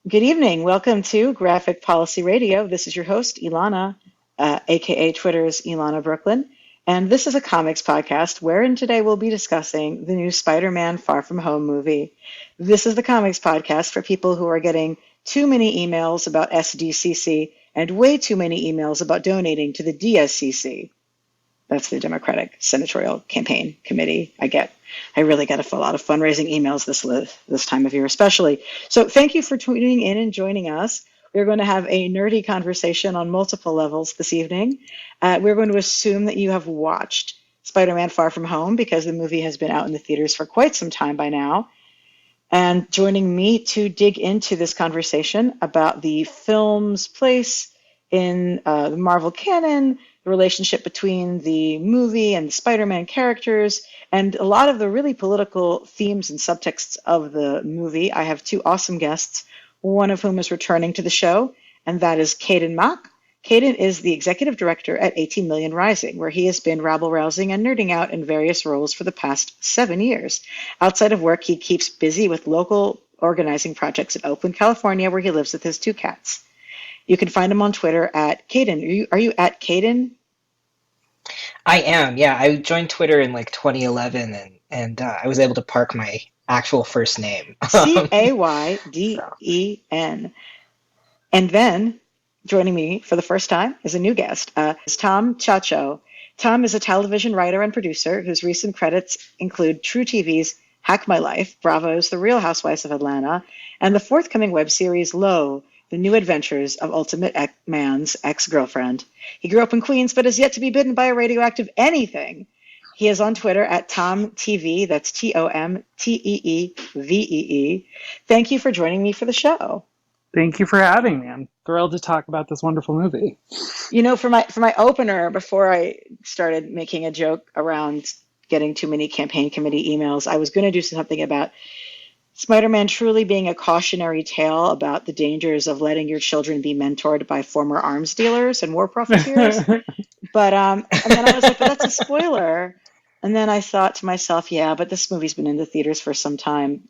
Good evening. Welcome to Graphic Policy Radio. This is your host, Ilana, aka Twitter's Ilana Brooklyn. And this is a comics podcast wherein today we'll be discussing the new Spider-Man Far From Home movie. This is the comics podcast for people who are getting too many emails about SDCC and way too many emails about donating to the DSCC. That's the Democratic Senatorial Campaign Committee. I really get a lot of fundraising emails this time of year, especially. So thank you for tuning in and joining us. We're going to have a nerdy conversation on multiple levels this evening. We're going to assume that you have watched Spider-Man Far From Home because the movie has been out in the theaters for quite some time by now. And joining me to dig into this conversation about the film's place in the Marvel canon, the relationship between the movie and the Spider-Man characters, and a lot of the really political themes and subtexts of the movie. I have two awesome guests, one of whom is returning to the show, and that is Caden Mock. Caden is the executive director at 18 Million Rising, where he has been rabble-rousing and nerding out in various roles for the past 7 years. Outside of work, he keeps busy with local organizing projects in Oakland, California, where he lives with his two cats. You can find him on Twitter at Caden. Are you at Caden? I am, yeah. I joined Twitter in like 2011, and I was able to park my actual first name. So, Cayden. And then joining me for the first time is a new guest, is Tom Chacho. Tom is a television writer and producer whose recent credits include True TV's Hack My Life, Bravo's The Real Housewives of Atlanta, and the forthcoming web series Low, The New Adventures of Ultimate Man's Ex-Girlfriend. He grew up in Queens, but is yet to be bitten by a radioactive anything. He is on Twitter at TomTeeVee, that's TomTeeVee. Thank you for joining me for the show. Thank you for having me. I'm thrilled to talk about this wonderful movie. You know, for my opener, before I started making a joke around getting too many campaign committee emails, I was going to do something about Spider-Man truly being a cautionary tale about the dangers of letting your children be mentored by former arms dealers and war profiteers. But and then I was like, but that's a spoiler. And then I thought to myself, yeah, but this movie's been in the theaters for some time.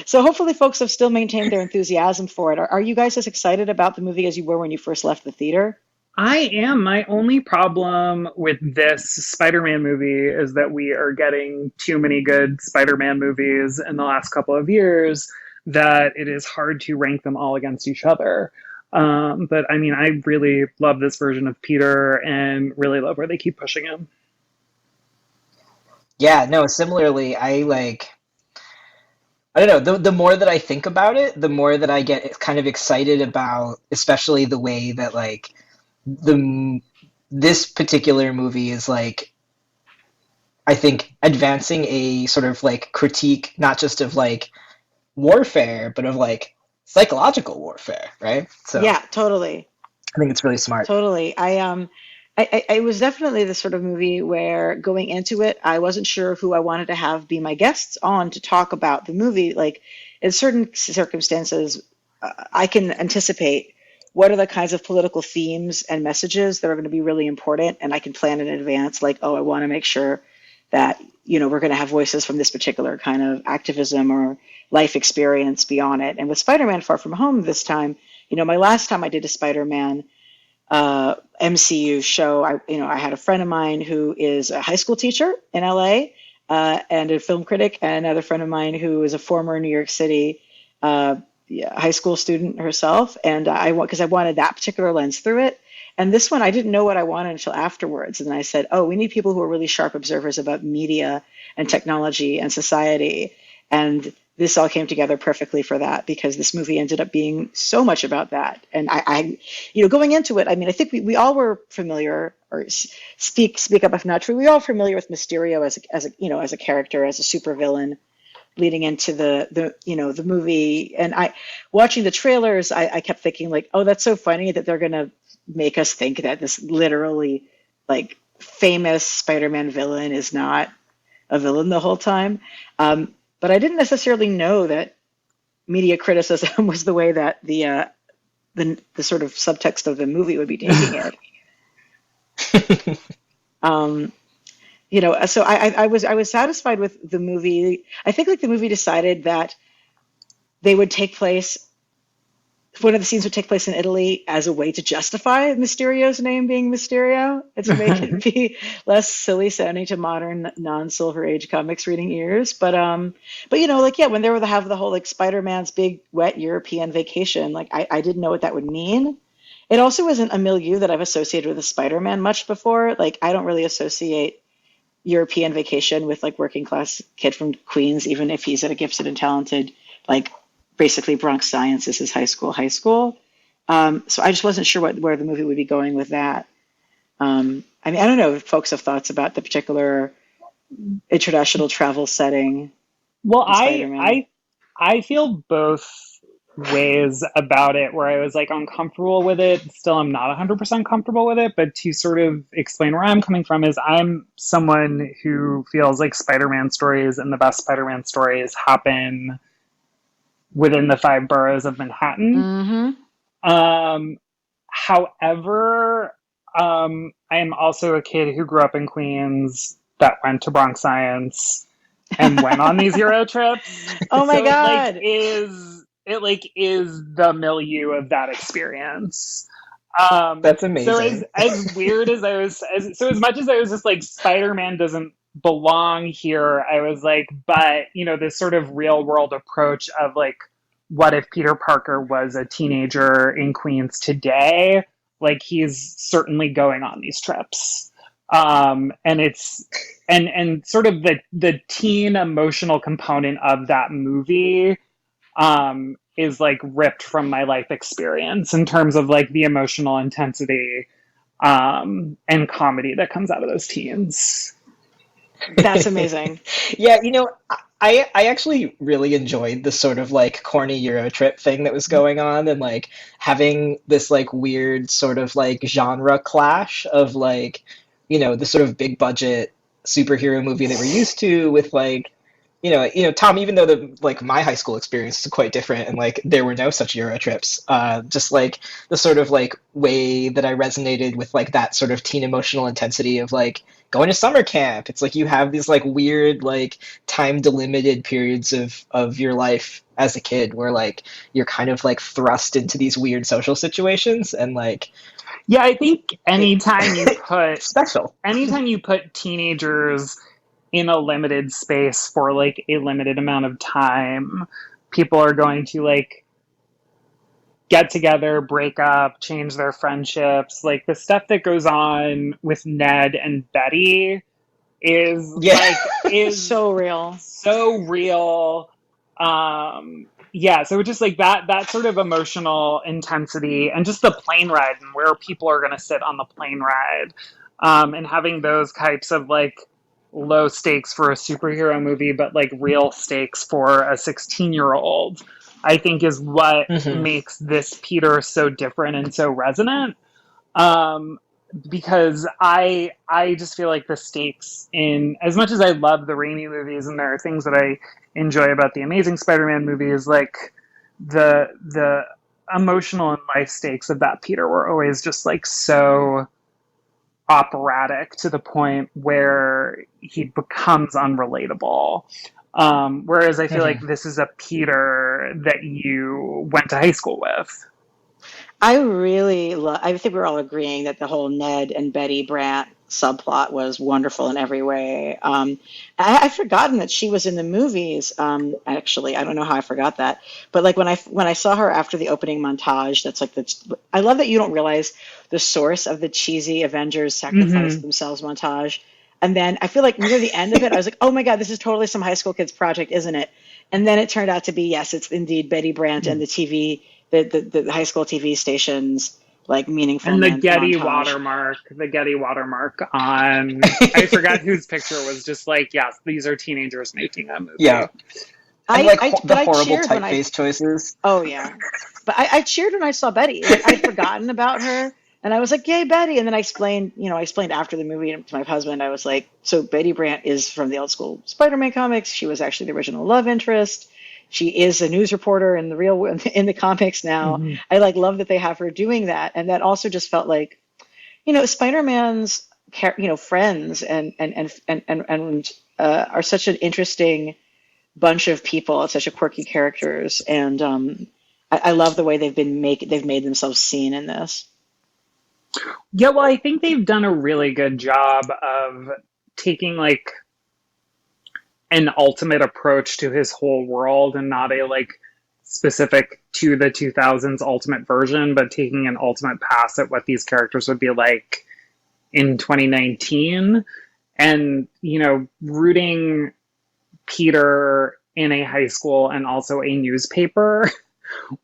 So hopefully folks have still maintained their enthusiasm for it. Are you guys as excited about the movie as you were when you first left the theater? I am. My only problem with this Spider-Man movie is that we are getting too many good Spider-Man movies in the last couple of years that it is hard to rank them all against each other. But I mean, I really love this version of Peter and really love where they keep pushing him. yeah, no, similarly, I don't know, the more that I think about it, the more that I get kind of excited about, especially the way that the this particular movie is I think advancing a sort of critique, not just of warfare, but of psychological warfare, right? So Yeah, totally. I think it's really smart. Totally. I was definitely the sort of movie where going into it, I wasn't sure who I wanted to have be my guests on to talk about the movie. Like in certain circumstances, I can anticipate what are the kinds of political themes and messages that are going to be really important, and I can plan in advance. Like, oh, I want to make sure that we're going to have voices from this particular kind of activism or life experience beyond it. And with Spider-Man Far From Home this time, my last time I did a Spider-Man MCU show. I had a friend of mine who is a high school teacher in LA and a film critic, and another friend of mine who is a former New York City yeah, high school student herself. And because I wanted that particular lens through it. And this one, I didn't know what I wanted until afterwards. And then I said, oh, we need people who are really sharp observers about media and technology and society. And this all came together perfectly for that because this movie ended up being so much about that. And going into it, I mean, I think we all were familiar, or speak up if not true. We all familiar with Mysterio as a character, as a supervillain, leading into the movie. And I watching the trailers, I kept thinking like, oh, that's so funny that they're gonna make us think that this literally famous Spider-Man villain is not a villain the whole time. But I didn't necessarily know that media criticism was the way that the sort of subtext of the movie would be taking it. Um, so I was satisfied with the movie. I think the movie decided that they would take place one of the scenes would take place in Italy as a way to justify Mysterio's name being Mysterio and to make it be less silly sounding to modern non-Silver Age comics reading ears. But like yeah, when they were to have the whole like Spider-Man's big wet European vacation, like I didn't know what that would mean. It also isn't a milieu that I've associated with a Spider-Man much before. Like I don't really associate European vacation with like working class kid from Queens, even if he's at a gifted and talented, like basically Bronx Science is his high school, high school. So I just wasn't sure where the movie would be going with that. I mean, I don't know if folks have thoughts about the particular international travel setting Well, in Spider-Man. I feel both ways about it where I was like uncomfortable with it. Still, I'm not 100% comfortable with it. But to sort of explain where I'm coming from, is I'm someone who feels like Spider Man stories and the best Spider Man stories happen within the five boroughs of Manhattan. Mm-hmm. Um, However, I am also a kid who grew up in Queens that went to Bronx Science and went on these Euro trips. Oh my So God. it like is the milieu of that experience. That's So amazing. as weird as so as much as I was just like Spider-Man doesn't belong here, I was like, but this sort of real world approach of like, what if Peter Parker was a teenager in Queens today? Like he's certainly going on these trips. And it's and sort of the teen emotional component of that movie is like ripped from my life experience in terms of like the emotional intensity and comedy that comes out of those teens. That's amazing. Yeah, I actually really enjoyed the sort of like corny Euro trip thing that was going on and like having this like weird sort of like genre clash of like, the sort of big budget superhero movie that we're used to with like, Tom, even though the like my high school experience is quite different and like there were no such Euro trips, just like the sort of like way that I resonated with like that sort of teen emotional intensity of like going to summer camp. It's like you have these like weird like time delimited periods of your life as a kid where like you're kind of like thrust into these weird social situations and like Yeah, I think it, special. anytime you put teenagers in a limited space for like a limited amount of time, people are going to like get together, break up, change their friendships. Like the stuff that goes on with Ned and Betty Yeah. is So real. so real. Yeah, so just like that sort of emotional intensity and just the plane ride and where people are going to sit on the plane ride, and having those types of like low stakes for a superhero movie but like real stakes for a 16-year-old, I think is what Hmm. makes this Peter so different and so resonant. um, because I just feel like the stakes, in as much as I love the Raimi movies and there are things that I enjoy about the Amazing Spider-Man movies, like the emotional and life stakes of that Peter were always just like so operatic to the point where he becomes unrelatable. Whereas I feel like Hmm. this is a Peter that you went to high school with. I really love, I think we're all agreeing that the whole Ned and Betty Brant subplot was wonderful in every way. I've forgotten that she was in the movies. Actually, I don't know how I forgot that. But like when I saw her after the opening montage, that's like I love that you don't realize the source of the cheesy Avengers sacrifice Mm-hmm. themselves montage. And then I feel like near the end of it, I was like, oh my God, this is totally some high school kid's project, isn't it? And then it turned out to be, yes, it's indeed Betty Brant and the TV the high school TV stations like meaningful And montage. The Getty watermark on, I forgot whose picture was just like, yes, these are teenagers making a Yeah. movie. And like But the I horrible cheered when I typeface choices. oh yeah, but I cheered when I saw Betty. Like I'd forgotten about her, and I was like, "Yay, Betty!" And then I explained after the movie to my husband. I was like, "So Betty Brant is from the old school Spider-Man comics. She was actually the original love interest. She is a news reporter in the real in the comics now. Mm-hmm. I like love that they have her doing that, and that also just felt like Spider-Man's friends and are such an interesting bunch of people, such a quirky characters, and I love the way they've made themselves seen in this. Yeah, well, I think they've done a really good job of taking like an ultimate approach to his whole world and not a like specific to the 2000s ultimate version, but taking an ultimate pass at what these characters would be like in 2019 and, rooting Peter in a high school and also a newspaper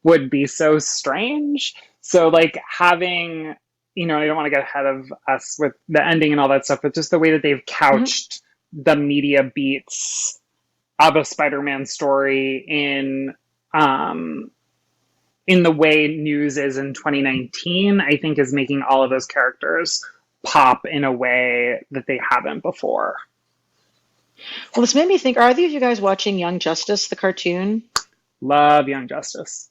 would be so strange. So, like, having, I don't want to get ahead of us with the ending and all that stuff, but just the way that they've Hmm. couched the media beats of a Spider-Man story um, in the way news is in 2019, I think is making all of those characters pop in a way that they haven't before. Well, this made me think, are either of you guys watching Young Justice, the cartoon? Love Young Justice.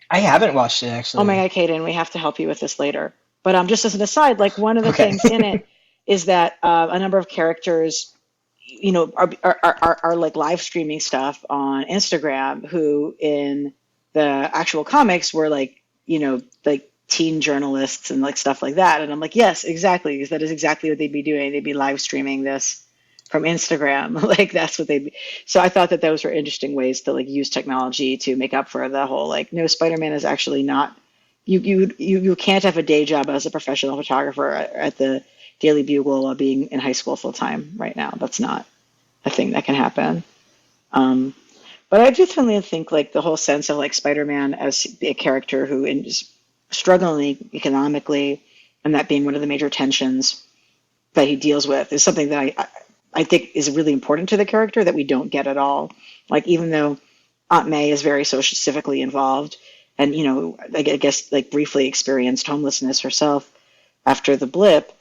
I haven't watched it Oh my actually. God, Kaden, we have to help you with this later. But just as an aside, like one of the Okay. things in it is that a number of characters, are like live streaming stuff on Instagram, who in the actual comics were like, like teen journalists and like stuff like that. And I'm like, yes, exactly, because that is exactly what they'd be doing. They'd be live streaming this from Instagram. Like that's what they'd be. So I thought that those were interesting ways to like use technology to make up for the whole like, no, Spider-Man is actually not. You can't have a day job as a professional photographer at the Daily Bugle while being in high school full time right now. That's not a thing that can happen. Um, but I do definitely think like the whole sense of like Spider-Man as a character who is struggling economically, and that being one of the major tensions that he deals with is something that I think is really important to the character that we don't get at all. Like even though Aunt May is very social civically involved, and I guess like briefly experienced homelessness herself after the blip,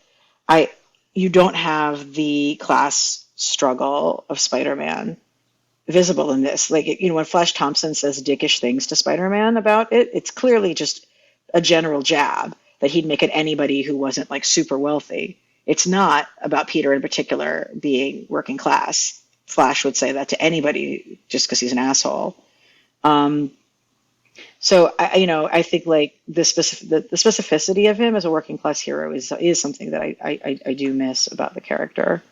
I you don't have the class struggle of Spider-Man visible in this. Like, when Flash Thompson says dickish things to Spider-Man about it, it's clearly just a general jab that he'd make at anybody who wasn't like super wealthy. It's not about Peter in particular being working class. Flash would say that to anybody just because he's an asshole. Um, so I think like the specificity of him as a working class hero is something that I do miss about the character.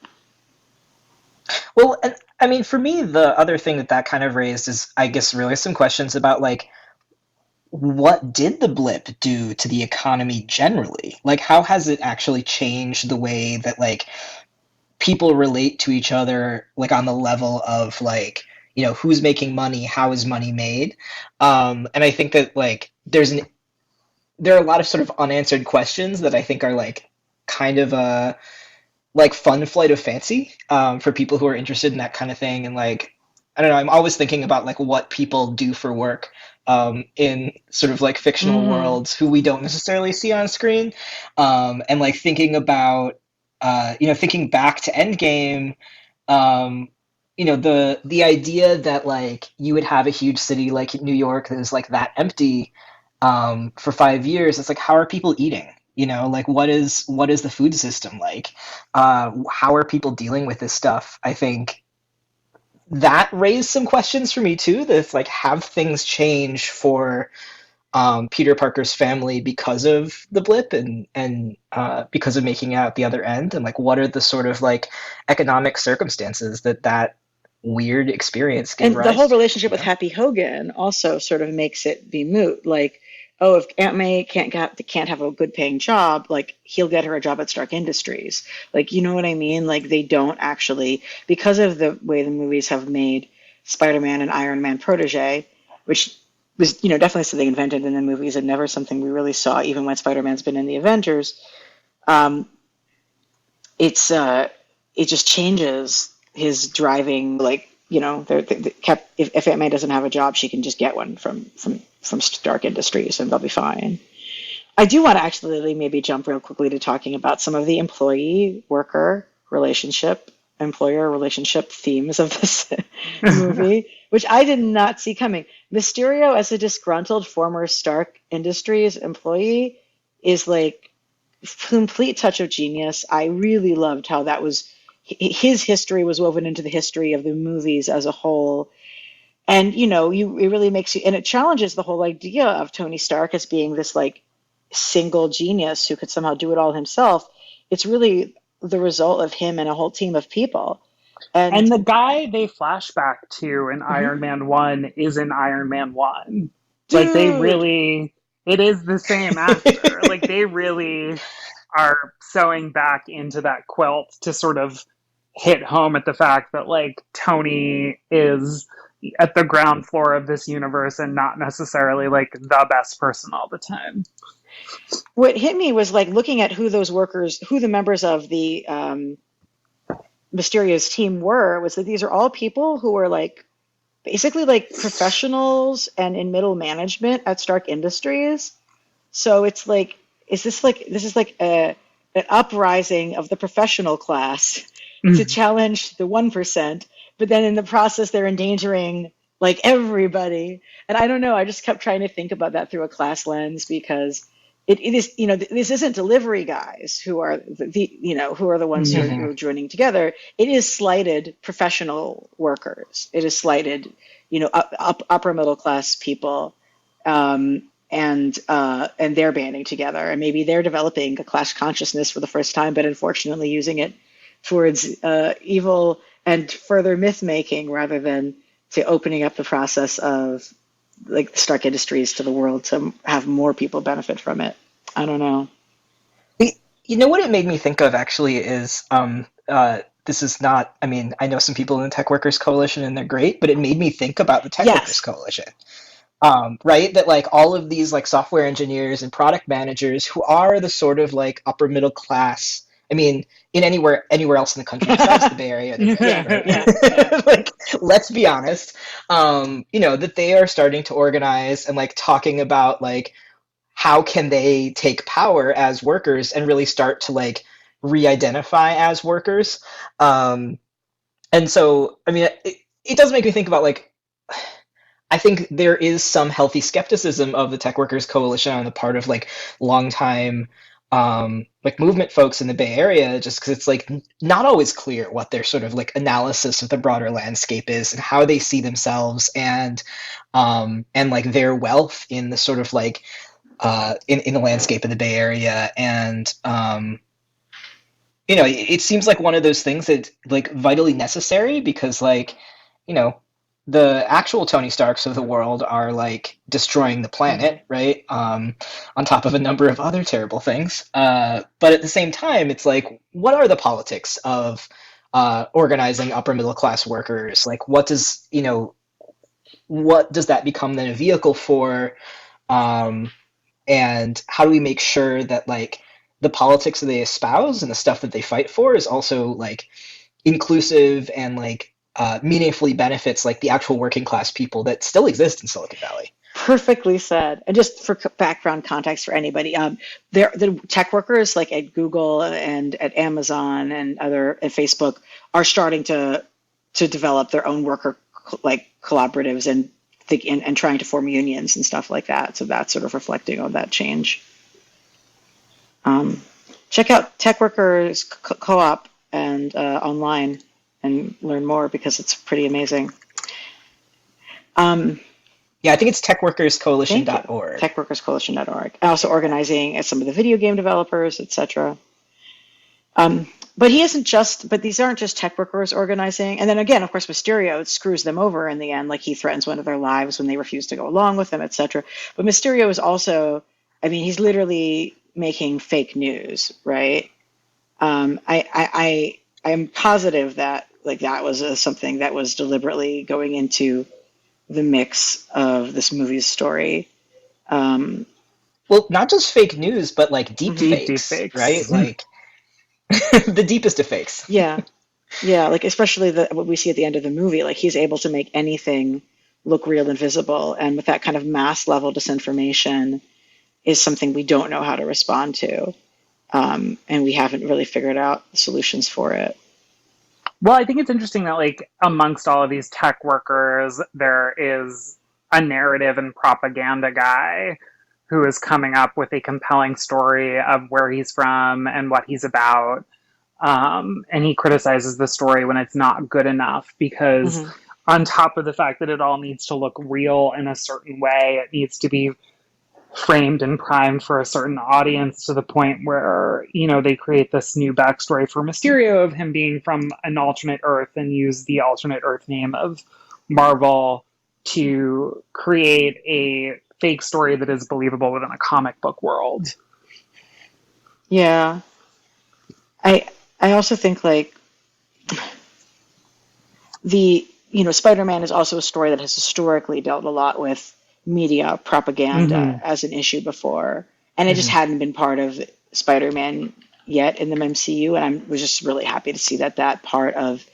Well, and I mean, for me, the other thing that kind of raised is, I guess, really some questions about like what did the blip do to the economy generally? Like, how has it actually changed the way that like people relate to each other, like on the level of like who's making money, how is money made? And I think that like there are a lot of sort of unanswered questions that I think are like kind of a like fun flight of fancy for people who are interested in that kind of thing. And like, I don't know, I'm always thinking about like what people do for work in sort of like fictional Mm. worlds who we don't necessarily see on screen. And like thinking about, thinking back to Endgame, um, the idea that like you would have a huge city like New York that is like that empty for 5 years. It's like, how are people eating? Like what is the food system like? How are people dealing with this stuff? I think that raised some questions for me too. That like, have things changed for Peter Parker's family because of the blip and because of making it out the other end, and like what are the sort of like economic circumstances that weird experience gave And the rise whole to? relationship with Happy Hogan also sort of makes it be moot. Like, oh, if Aunt May can't have a good paying job, like he'll get her a job at Stark Industries. Like, you know what I mean? Like they don't actually, because of the way the movies have made Spider-Man and Iron Man protege, which was definitely something invented in the movies and never something we really saw even when Spider-Man's been in the Avengers. Um, it's it just changes his driving. Like they kept, if Aunt May doesn't have a job, she can just get one from Stark Industries, and they'll be fine. I do want to actually maybe jump real quickly to talking about some of the employee worker relationship, employer relationship themes of this movie, which I did not see coming. Mysterio as a disgruntled former Stark Industries employee is like complete touch of genius. I really loved how that was his history was woven into the history of the movies as a whole. And it really makes you, and it challenges the whole idea of Tony Stark as being this like single genius who could somehow do it all himself. It's really the result of him and a whole team of people. And And the guy they flash back to in mhm. Iron Man 1 is in Iron Man 1. Like, they Dude, really, it is the same actor. Like, they really are sewing back into that quilt to sort of hit home at the fact that, like, Tony is at the ground floor of this universe and not necessarily, like, the best person all the time. what hit me was like looking at who those workers, who the members of the Mysterio's team were, was that these are all people who were like basically like professionals and in middle management at Stark Industries. So it's like, this is like an uprising of the professional class to challenge the 1%, but then in the process they're endangering like everybody. And I don't know, I just kept trying to think about that through a class lens because it is, this isn't delivery guys who are who are the ones who Mhm. are joining together. It is slighted professional workers. It is slighted, upper middle class people, and they're banding together, and maybe they're developing a class consciousness for the first time, but unfortunately using it towards evil and further myth making rather than to opening up the process of like the Stark Industries to the world to have more people benefit from it. I don't know. You know what it made me think of actually is this is not, I mean, I know some people in the Tech Workers Coalition and they're great, but it made me think about the Tech Workers Yes, Coalition. Right? That like all of these like software engineers and product managers who are the sort of like upper middle class. I mean, in anywhere else in the country besides the Bay Area, they're great, yeah, right? yeah, yeah. Like, let's be honest. That they are starting to organize and like talking about like how can they take power as workers and really start to like re-identify as workers. And so, I mean, it does make me think about like I think there is some healthy skepticism of the Tech Workers Coalition on the part of like longtime like movement folks in the Bay Area, just because it's like not always clear what their sort of like analysis of the broader landscape is and how they see themselves and like their wealth in the sort of like in the landscape of the Bay Area. And it seems like one of those things that like vitally necessary because like you know the actual Tony Starks of the world are like destroying the Hmm. planet, right? On top of a number of other terrible things. But at the same time, it's like, what are the politics of organizing upper middle class workers? Like, what does that become then a vehicle for? Um, and how do we make sure that like the politics that they espouse and the stuff that they fight for is also like inclusive and like meaningfully benefits like the actual working class people that still exist in Silicon Valley. Perfectly said. And just for background context for anybody, the tech workers like at Google and at Amazon and at Facebook are starting to develop their own worker like collaboratives and and trying to form unions and stuff like that. So that's sort of reflecting on that change. Um, Check out Tech Workers Co-op and online and learn more because it's pretty amazing. Um, Yeah, I think it's Thank you. techworkerscoalition.org. Techworkerscoalition.org. Also organizing as some of the video game developers, etc. But he isn't just, but these aren't just tech workers organizing. And then again, of course, Mysterio screws them over in the end, like he threatens one of their lives when they refuse to go along with him, etc. But Mysterio is also, I mean, he's literally making fake news, right? I am positive that like that was something that was deliberately going into the mix of this movie's story. Um, Well, not just fake news, but like deep mhm. Deep fakes, right? fakes. Like the deepest of fakes. Yeah, yeah, like especially what we see at the end of the movie, like he's able to make anything look real and visible, and with that kind of mass level disinformation is something we don't know how to respond to, and we haven't really figured out the solutions for it. Well, I think it's interesting that, like, amongst all of these tech workers, there is a narrative and propaganda guy who is coming up with a compelling story of where he's from and what he's about. And he criticizes the story when it's not good enough because Hmm. on top of the fact that it all needs to look real in a certain way. It needs to be framed and primed for a certain audience to the point where, they create this new backstory for Mysterio of him being from an alternate Earth and use the alternate Earth name of Marvel to create a fake story that is believable within a comic book world. Yeah. I also think like Spider-Man is also a story that has historically dealt a lot with media propaganda Mm-hmm. as an issue before, and it just Hmm. hadn't been part of Spider-Man yet in the MCU, and I was just really happy to see that that part of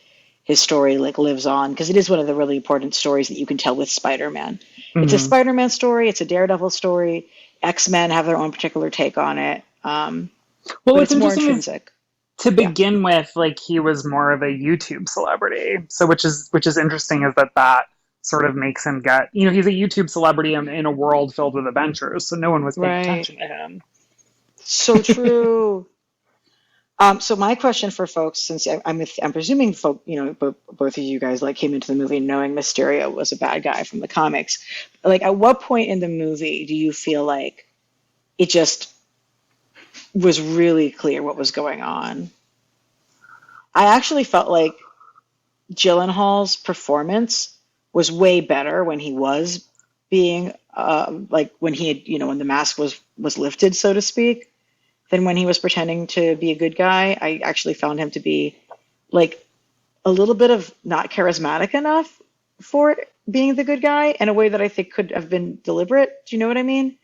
his story like lives on because it is one of the really important stories that you can tell with Spider-Man. It's a Mm-hmm. Spider-Man story, it's a Daredevil story. X-Men have their own particular take on it, Well, but what's it's more interesting is intrinsic. to Yeah, begin with, like he was more of a YouTube celebrity. So which is interesting is that sort of makes him get he's a YouTube celebrity in a world filled with adventures, so no one was paying right. attention to him. So true. So my question for folks, since I'm presuming both of you guys like came into the movie knowing Mysterio was a bad guy from the comics. Like, at what point in the movie do you feel like it just was really clear what was going on? I actually felt like Gyllenhaal's performance was way better when he was being like when he had when the mask was lifted, so to speak, than when he was pretending to be a good guy. I actually found him to be like a little bit of not charismatic enough for being the good guy in a way that I think could have been deliberate. Do you know what I mean?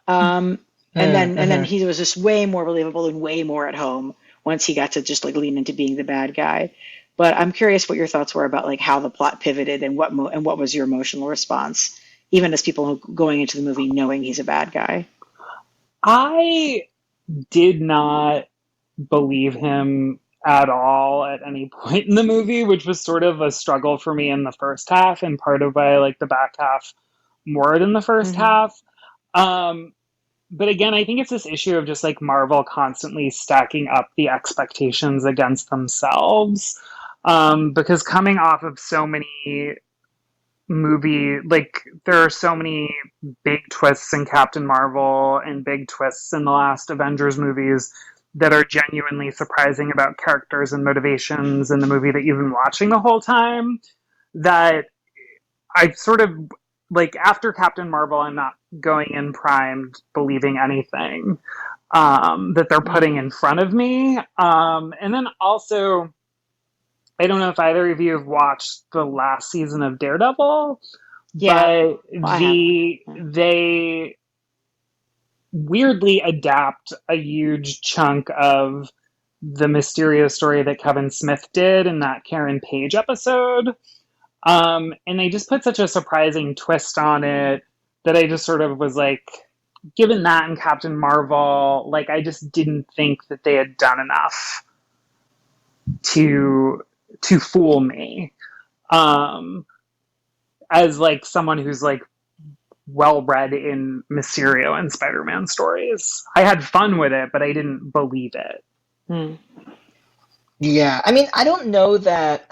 And then Mm-hmm. he was just way more believable and way more at home once he got to just like lean into being the bad guy. But I'm curious what your thoughts were about like how the plot pivoted and what was your emotional response, even as people going into the movie knowing he's a bad guy. I did not believe him at all at any point in the movie, which was sort of a struggle for me in the first half, and part of why I like the back half more than the first Hmm. half. Um, but again, I think it's this issue of just like Marvel constantly stacking up the expectations against themselves. Because coming off of so many like there are so many big twists in Captain Marvel and big twists in the last Avengers movies that are genuinely surprising about characters and motivations in the movie that you've been watching the whole time, that I sort of like after Captain Marvel, I'm not going in primed believing anything that they're putting Mm. in front of me. And then also, I don't know if either of you have watched the last season of Daredevil, Yeah, but well, I have. Yeah. they weirdly adapt a huge chunk of the Mysterio story that Kevin Smith did in that Karen Page episode. And they just put such a surprising twist on it that I just sort of was like, given that and Captain Marvel, like I just didn't think that they had done enough to fool me. Um, as like someone who's like well read in Mysterio and Spider-Man stories, I had fun with it, but I didn't believe it. Hmm. Yeah, I mean, I don't know that.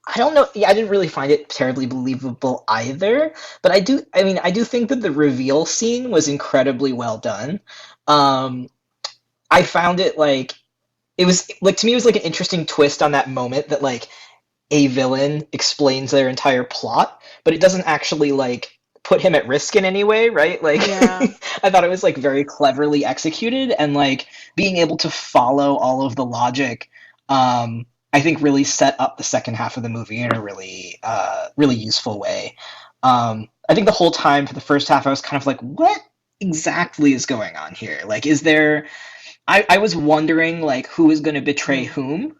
I don't know. Yeah, I didn't really find it terribly believable either. But I do. I mean, I do think that the reveal scene was incredibly well done. Um, I found it like it was like to me it was like an interesting twist on that moment that like a villain explains their entire plot, but it doesn't actually like put him at risk in any way, right? Like Yeah. I thought it was like very cleverly executed and like being able to follow all of the logic I think really set up the second half of the movie in a really useful way. I think the whole time for the first half I was kind of like what exactly is going on here? Like is there I was wondering like who is going to betray Hmm. whom.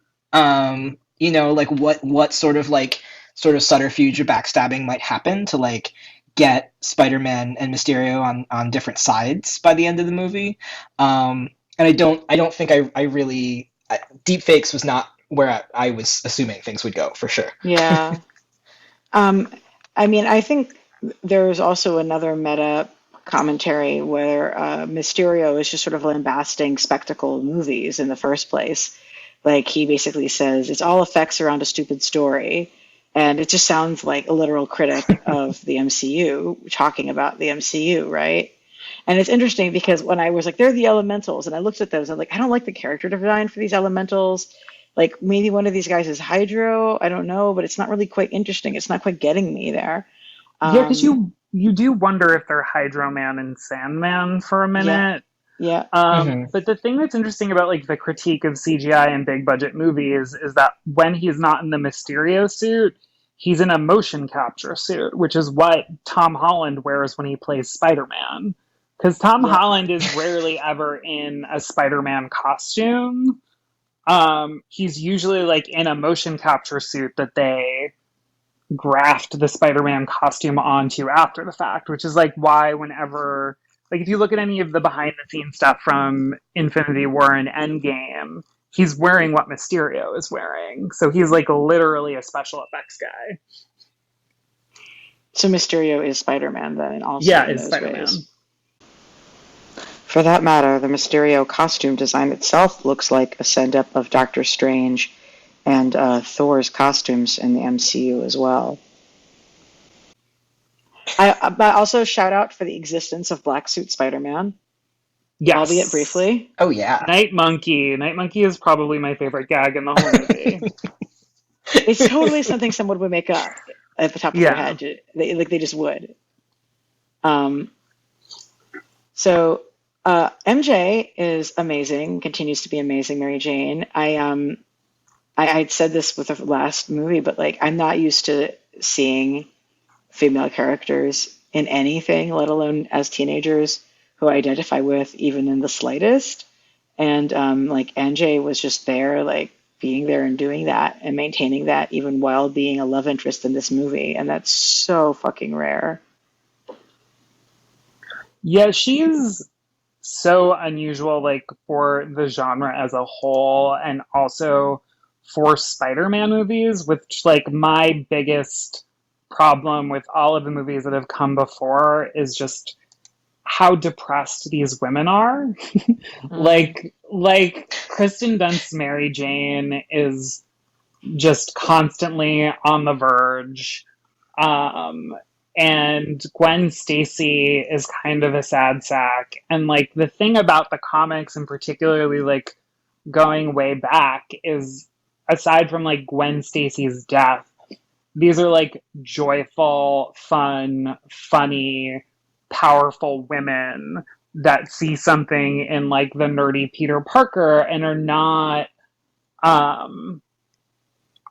Like what sort of subterfuge or backstabbing might happen to like get Spider-Man and Mysterio on different sides by the end of the movie. And I don't think I really deep fakes was not where I was assuming things would go for sure. Yeah. Um, I mean, I think there's also another meta commentary where Mysterio is just sort of lambasting spectacle movies in the first place. Like he basically says it's all effects around a stupid story. And it just sounds like a literal critic of the MCU talking about the MCU, right? And it's interesting because when I was like, they're the elementals, and I looked at those, I'm like, I don't like the character design for these elementals. Like maybe one of these guys is Hydro, I don't know, but it's not really quite interesting. It's not quite getting me there. Yeah, because Um, you do wonder if they're Hydro Man and Sandman for a yeah, minute. yeah. Hmm. But the thing that's interesting about like the critique of CGI in big budget movies is that when he's not in the Mysterio suit, he's in a motion capture suit, which is what Tom Holland wears when he plays Spider-Man. Because Tom Yep. Holland is rarely ever in a Spider-Man costume. He's usually like in a motion capture suit that they graft the Spider-Man costume onto after the fact, which is like why whenever like if you look at any of the behind the scenes stuff from Infinity War and Endgame, he's wearing what Mysterio is wearing. So he's like literally a special effects guy. So Mysterio is Spider-Man then, also Yeah, in is those Spider-Man. ways. For that matter, the Mysterio costume design itself looks like a send-up of Doctor Strange and Thor's costumes in the MCU as well. But also shout out for the existence of Black Suit Spider-Man, albeit Yes. briefly. Oh yeah. Night Monkey. Night Monkey is probably my favorite gag in the whole movie. It's totally something someone would make up at the top of their Yeah. head. They just would. Um, so MJ is amazing, continues to be amazing. Mary Jane. I'd said this with the last movie, but like I'm not used to seeing female characters in anything, let alone as teenagers who I identify with even in the slightest. And like MJ was just there, like being there and doing that and maintaining that even while being a love interest in this movie. And that's so fucking rare. Yeah, she's so unusual, like for the genre as a whole, and also for Spider-Man movies, which like my biggest problem with all of the movies that have come before is just how depressed these women are. Mm, Like Kristen Dunst's Mary Jane is just constantly on the verge. Um, and Gwen Stacy is kind of a sad sack. And like the thing about the comics, and particularly like going way back, is aside from like Gwen Stacy's death, these are like joyful, fun, funny, powerful women that see something in like the nerdy Peter Parker and um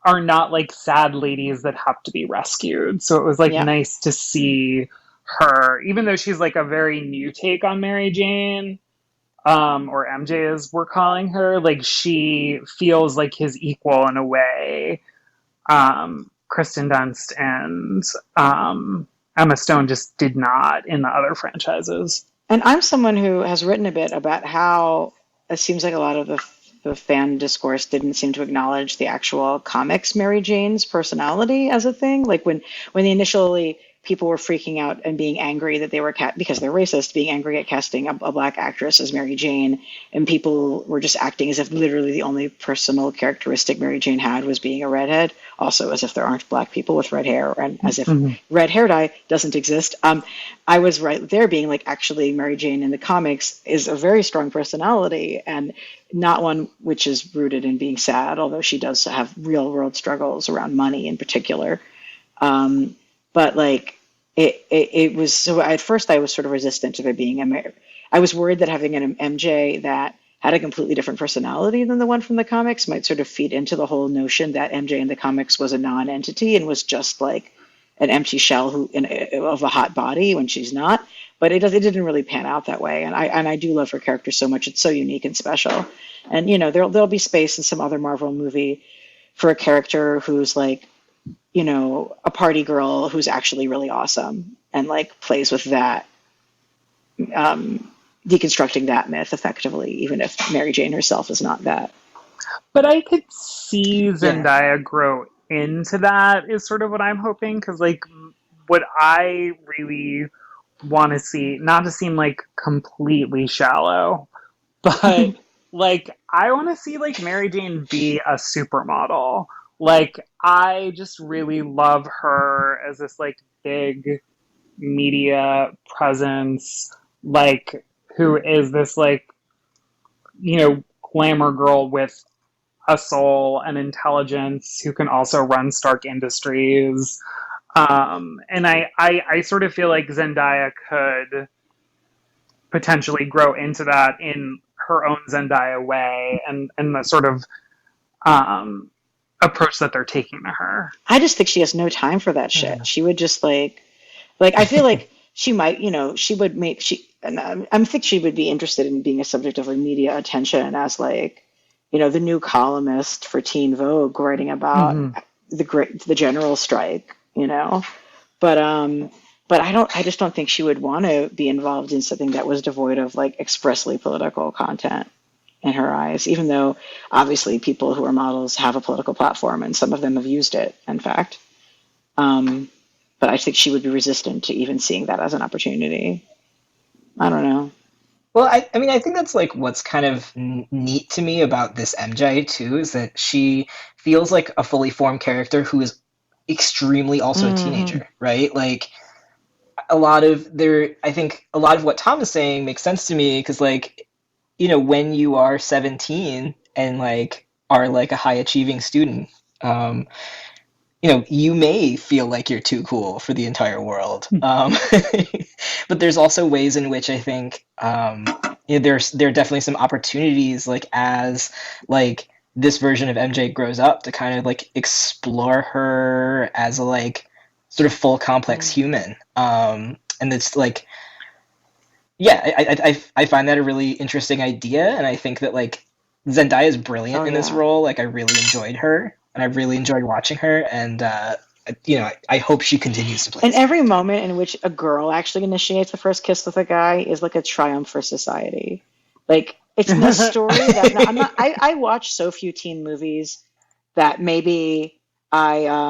are not like sad ladies that have to be rescued. So it was like yeah. nice to see her, even though she's like a very new take on Mary Jane, or MJ as we're calling her, like she feels like his equal in a way. Kristen Dunst and Emma Stone just did not in the other franchises. And I'm someone who has written a bit about how it seems like a lot of the fan discourse didn't seem to acknowledge the actual comics Mary Jane's personality as a thing. Like when they initially people were freaking out and being angry that they were because they're racist, being angry at casting a black actress as Mary Jane, and people were just acting as if literally the only personal characteristic Mary Jane had was being a redhead. Also, as if there aren't black people with red hair, and as if Mm-hmm. red hair dye doesn't exist. I was right there being like, actually, Mary Jane in the comics is a very strong personality and not one which is rooted in being sad, although she does have real world struggles around money in particular. Um, but like, it was so at first I was sort of resistant to there being I was worried that having an MJ that had a completely different personality than the one from the comics might sort of feed into the whole notion that MJ in the comics was a non-entity and was just like an empty shell of a hot body when she's not. But it didn't really pan out that way, and I do love her character so much. It's so unique and special, and there'll be space in some other Marvel movie for a character who's like a party girl who's actually really awesome and like plays with that, um, deconstructing that myth effectively, even if Mary Jane herself is not that. But I could see Yeah. Zendaya grow into that, is sort of what I'm hoping. Because, like, what I really want to see, not to seem like completely shallow, but like, I want to see like Mary Jane be a supermodel Like, I just really love her as this like big media presence, like who is this like, glamour girl with a soul and intelligence who can also run Stark Industries. And I sort of feel like Zendaya could potentially grow into that in her own Zendaya way, and the sort of um, approach that they're taking to her. I just think she has no time for that shit. Yeah. She would just like I feel like she might, she would make and I think she would be interested in being a subject of like media attention as like, the new columnist for Teen Vogue writing about Mm-hmm. the general strike, But but I just don't think she would want to be involved in something that was devoid of like expressly political content in her eyes, even though obviously people who are models have a political platform and some of them have used it, in fact. Um, but I think she would be resistant to even seeing that as an opportunity. I don't know. Well, I mean, I think that's like what's kind of neat to me about this MJ too, is that she feels like a fully formed character who is extremely also a Hmm. teenager, right? Like a lot of there, I think a lot of what Tom is saying makes sense to me because like, when you are 17 and like are like a high achieving student, um, you may feel like you're too cool for the entire world. But there's also ways in which I think there are definitely some opportunities like as like this version of MJ grows up to kind of like explore her as a like sort of full complex human. And it's like yeah, I find that a really interesting idea, and I think that like Zendaya is Oh brilliant in this yeah. role. Like I really enjoyed her, and I really enjoyed watching her, and I hope she continues to play And this every character. moment in which a girl actually initiates the first kiss with a guy is like a triumph for society. Like it's in a story that no, I'm not. I watch so few teen movies that I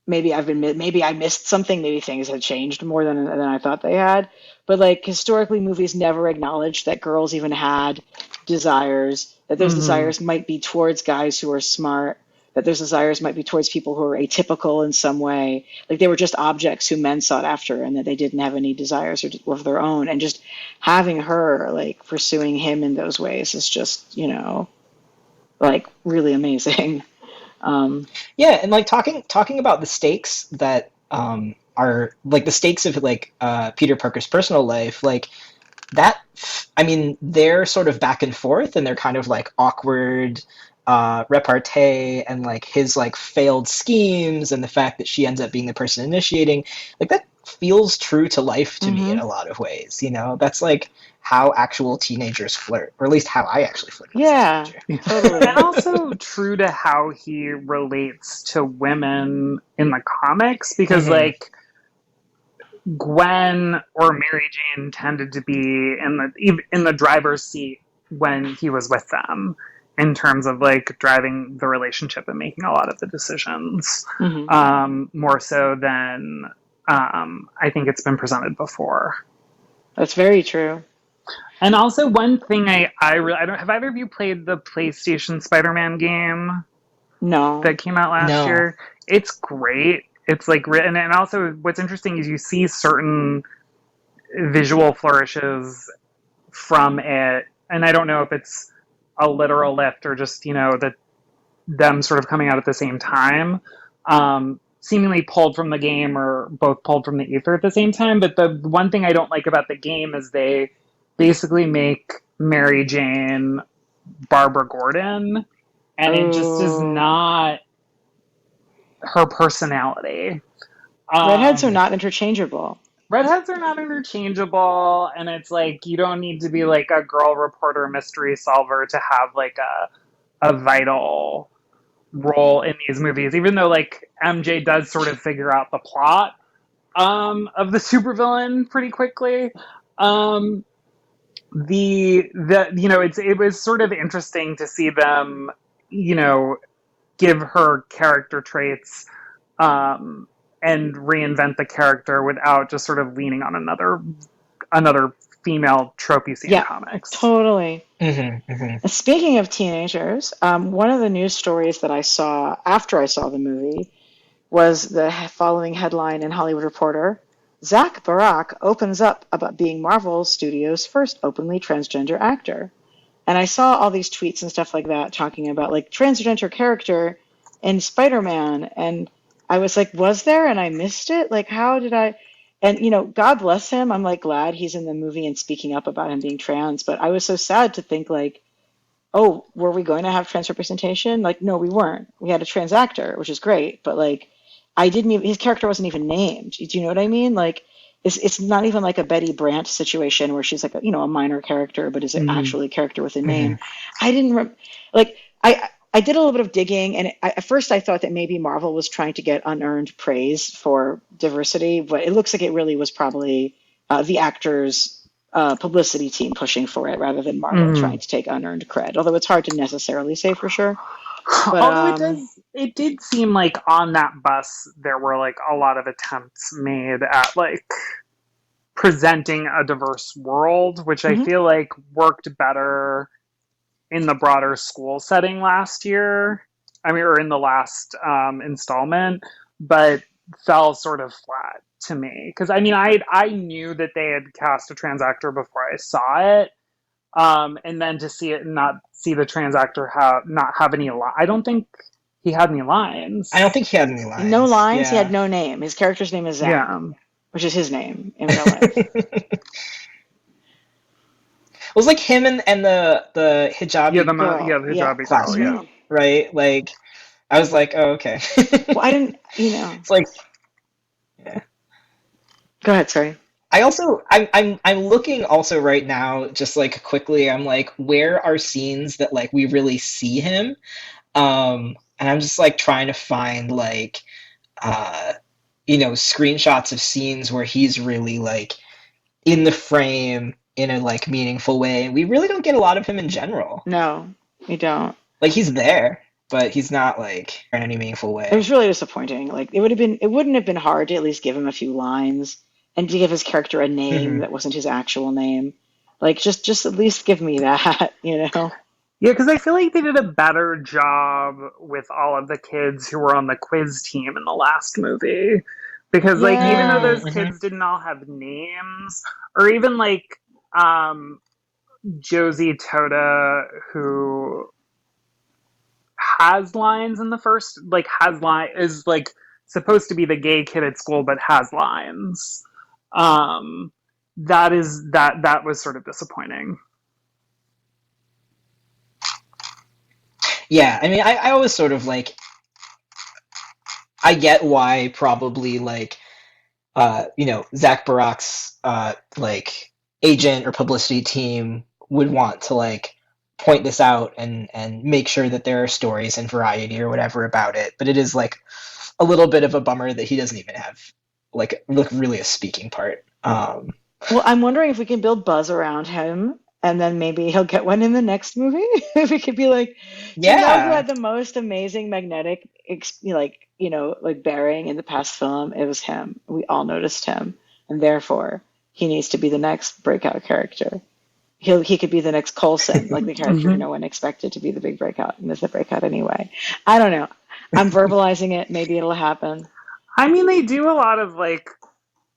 maybe I missed something. Maybe things had changed more than I thought they had. But like historically, movies never acknowledged that girls even had desires. That those Mm-hmm. desires might be towards guys who are smart. That those desires might be towards people who are atypical in some way. Like they were just objects who men sought after, and that they didn't have any desires of their own. And just having her like pursuing him in those ways is just like really amazing. Um, Yeah, and like talking about the stakes that are like the stakes of like Peter Parker's personal life, like that I mean they're sort of back and forth and they're kind of like awkward repartee and like his like failed schemes and the fact that she ends up being the person initiating like that feels true to life to me in mhm. a lot of ways, that's like how actual teenagers flirt, or at least how I actually flirted as a Yeah, teenager. And totally. also true to how he relates to women in the comics, because Hmm. like Gwen or Mary Jane tended to be in the driver's seat when he was with them, in terms of like driving the relationship and making a lot of the decisions, Hmm. more so than I think it's been presented before. That's very true. And also one thing I don't have either of you played the PlayStation Spider-Man game No. that came out last No. year? It's great. It's like written, and also what's interesting is you see certain visual flourishes from it, and I don't know if it's a literal lift or just that them sort of coming out at the same time, seemingly pulled from the game or both pulled from the ether at the same time. But the one thing I don't like about the game is they basically make Mary Jane Barbara Gordon, and it just is Oh, not her personality. redheads are Um, not interchangeable. Redheads are not interchangeable, and it's like you don't need to be like a girl reporter mystery solver to have like a vital role in these movies, even though like MJ does sort of figure out the plot of the supervillain pretty quickly. Um, the it was sort of interesting to see them, you know, give her character traits, um, and reinvent the character without just sort of leaning on another female tropes you see in Yeah, comics. totally. Hmm. Hmm. Speaking of teenagers, one of the news stories that I saw after I saw the movie was the following headline in Hollywood Reporter: Zach Barak opens up about being Marvel Studios' first openly transgender actor. And I saw all these tweets and stuff like that talking about like transgender character in Spider-Man. And I was like, was there? And I missed it? Like, how did I? And, God bless him. I'm like glad he's in the movie and speaking up about him being trans. But I was so sad to think like, oh, were we going to have trans representation? Like, no, we weren't. We had a trans actor, which is great, but like, I didn't even, his character wasn't even named. Do you know what I mean? Like, it's not even like a Betty Brant situation where she's like a minor character, but is it Mm-hmm. actually a character with a Hmm. name? I didn't like I did a little bit of digging, and at first I thought that maybe Marvel was trying to get unearned praise for diversity, but it looks like it really was probably the actors publicity team pushing for it rather than Marvel Mm-hmm. trying to take unearned cred. Although it's hard to necessarily say for sure. But Although it did seem like on that bus there were like a lot of attempts made at like presenting a diverse world, which I mhm. feel like worked better in the broader school setting last year. I mean, or in the last installment, but fell sort of flat to me because I mean, I knew that they had cast a trans actor before I saw it, and then to see it and not see the trans actor not have any. I don't think he had any I don't lines. think he had any No lines. lines. He had Yeah. no name. His character's name is Zach, Yeah, which is his name in real life. It was like him and the yeah, hijabi Girl, the yeah. hijabi girl, Hmm. yeah. classmate, right? Like I was like, oh, okay. Well, I didn't. It's like, yeah. Go ahead, sorry. I'm looking also right now, just like quickly, I'm like, where are scenes that like we really see him? And I'm just like trying to find like uh screenshots of scenes where he's really like in the frame in a like meaningful way. And we really don't get a lot of him in general. No, we don't. Like he's there, but he's not like in any meaningful It way. was really disappointing. Like it wouldn't have been hard to at least give him a few lines and to give his character a name Hmm. that wasn't his actual name. Like just at least give me that, you know? Yeah, because I feel like they did a better job with all of the kids who were on the quiz team in the last movie. Because, like, even though Yeah. those Mm-hmm. kids didn't all have names, or even like um, Josie Toda, who has lines in the first, like, has line is like supposed to be the gay kid at school, but has lines. Um, that was sort of disappointing. Yeah, I mean, I always sort of like I get why probably like Zach Barak's like agent or publicity team would want to like point this out and make sure that there are stories and variety or whatever about it. But it is like a little bit of a bummer that he doesn't even have like really a speaking part. Well, I'm wondering if we can build buzz around him and then maybe he'll get one in the next movie. If we could be like, do you know who Yeah. had the most amazing magnetic, like bearing in the past film? It was him. We all noticed him, and therefore he needs to be the next breakout character. He could be the next Coulson, like the character who Mm-hmm. no one expected to be the big breakout and is the breakout anyway. I don't know. I'm verbalizing it. Maybe it'll happen. I mean, they do a lot of like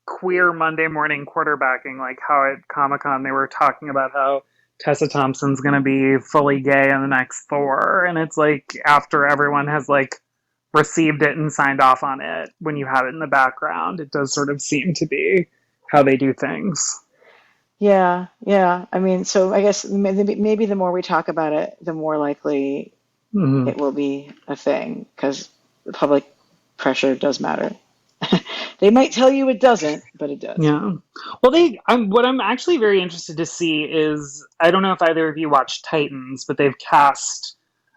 queer Monday morning quarterbacking, like how at Comic Con they were talking about how Tessa Thompson's going to be fully gay in the next Thor, and it's like after everyone has like received it and signed off on it, when you have it in the background, it does sort of seem to be how they do things. Yeah, yeah. I mean, so I guess maybe the more we talk about it, the more likely Mm-hmm. it will be a thing because the public pressure does matter. They might tell you it doesn't, but it does. Yeah. Well, what I'm actually very interested to see is I don't know if either of you watched Titans, but they've cast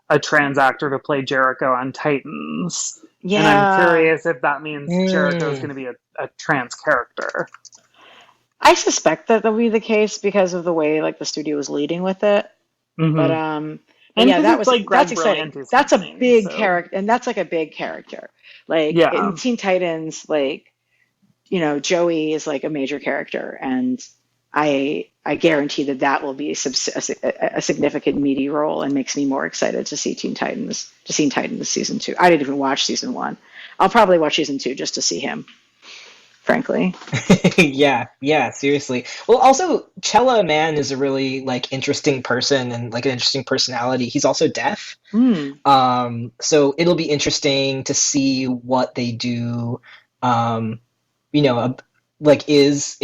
a trans actor to play Jericho on Titans. And I'm Yeah, curious if that means Jericho is Mm. going to be a trans character. I suspect that that'll be the case because of the way like the studio was leading with it. But Mm-hmm. um, but And yeah, because it's like that's Greg exciting. Berlanti's That's a company. big So, character, and that's like a big character. Like in yeah. Teen Titans, like Joey is like a major character, and I I guarantee that that will be a significant meaty role and makes me more excited to see Teen Titans season two. I didn't even watch season one. I'll probably watch season two just to see him, frankly. Yeah, yeah, seriously. Well, also, Chella Man is a really like interesting person and like an interesting personality. He's also deaf. Hmm. So it'll be interesting to see what they do. Um, you know, like is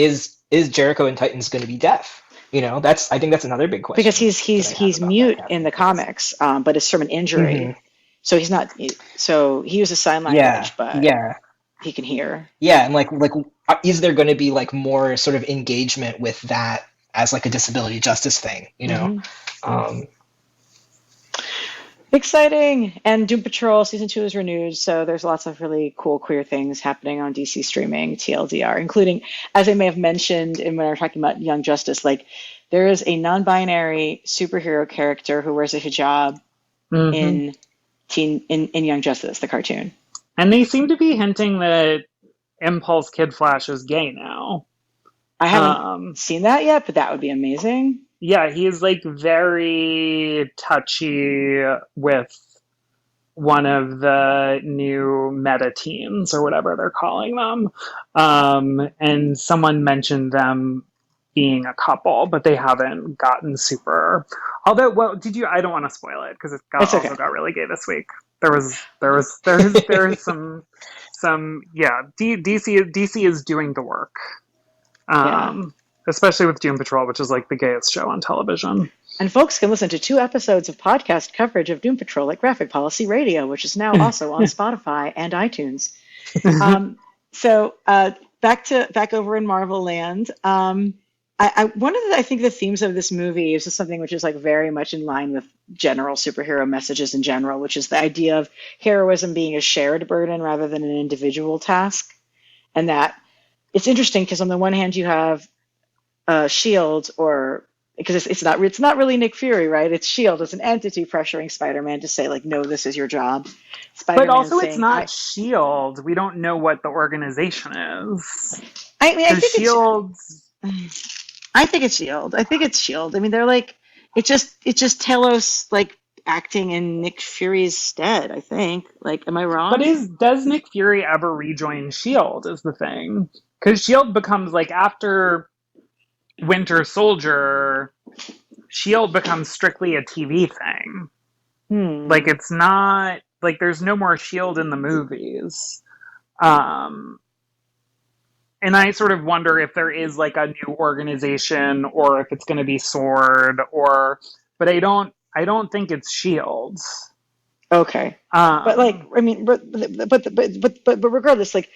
Jericho and Titans going to be deaf? That's I think that's another big Because question he's that he's I have he's about that mute in casting the phase. comics, but it's from an Hmm. injury, so he's not. So he uses sign Yeah, language, but yeah, he can hear. yeah, and like, is there going to be like more sort of engagement with that as like a disability justice thing? Hmm. Um, Exciting! And Doom Patrol season two is renewed, so there's lots of really cool queer things happening on DC streaming, TLDR, including, as I may have mentioned in when we were talking about Young Justice, like there is a non-binary superhero character who wears a hijab Hmm. in in Young Justice, the cartoon. And they seem to be hinting that Impulse Kid Flash is gay now. I haven't Um, seen that yet, but that would be amazing. yeah, he's like very touchy with one of the new meta teens or whatever they're calling them. And someone mentioned them being a couple, but they haven't gotten super. Although, well, did you? I don't want to spoil it because it got It's also okay. got really gay this week. There was some yeah. DC is doing the work, Yeah. um, especially with Doom Patrol, which is like the gayest show on television. And folks can listen to two episodes of podcast coverage of Doom Patrol at Graphic Policy Radio, which is now also on Spotify and iTunes. Um, so back over in Marvel Land. One of I think the themes of this movie is just something which is like very much in line with general superhero messages in general, which is the idea of heroism being a shared burden rather than an individual task. And that it's interesting because on the one hand you have Shield, or because it's not really Nick Fury, right? It's Shield as an entity pressuring Spider-Man to say like, no, this is your job. But Spider-Man also, it's saying, not Shield. We don't know what the organization is I mean, because Shield. I think it's Shield. I think it's Shield. I mean, they're like, it just Talos like acting in Nick Fury's stead. I think. Like, am I But wrong? is does Nick Fury ever rejoin Shield? Is the thing because Shield becomes like after Winter Soldier, Shield becomes strictly a TV thing. Like Hmm. it's not like there's no more Shield in the movies. Um, and I sort of wonder if there is like a new organization or if it's going to be Sword or, but I don't think it's Shields. Okay. But like, Um, I mean, but regardless, like,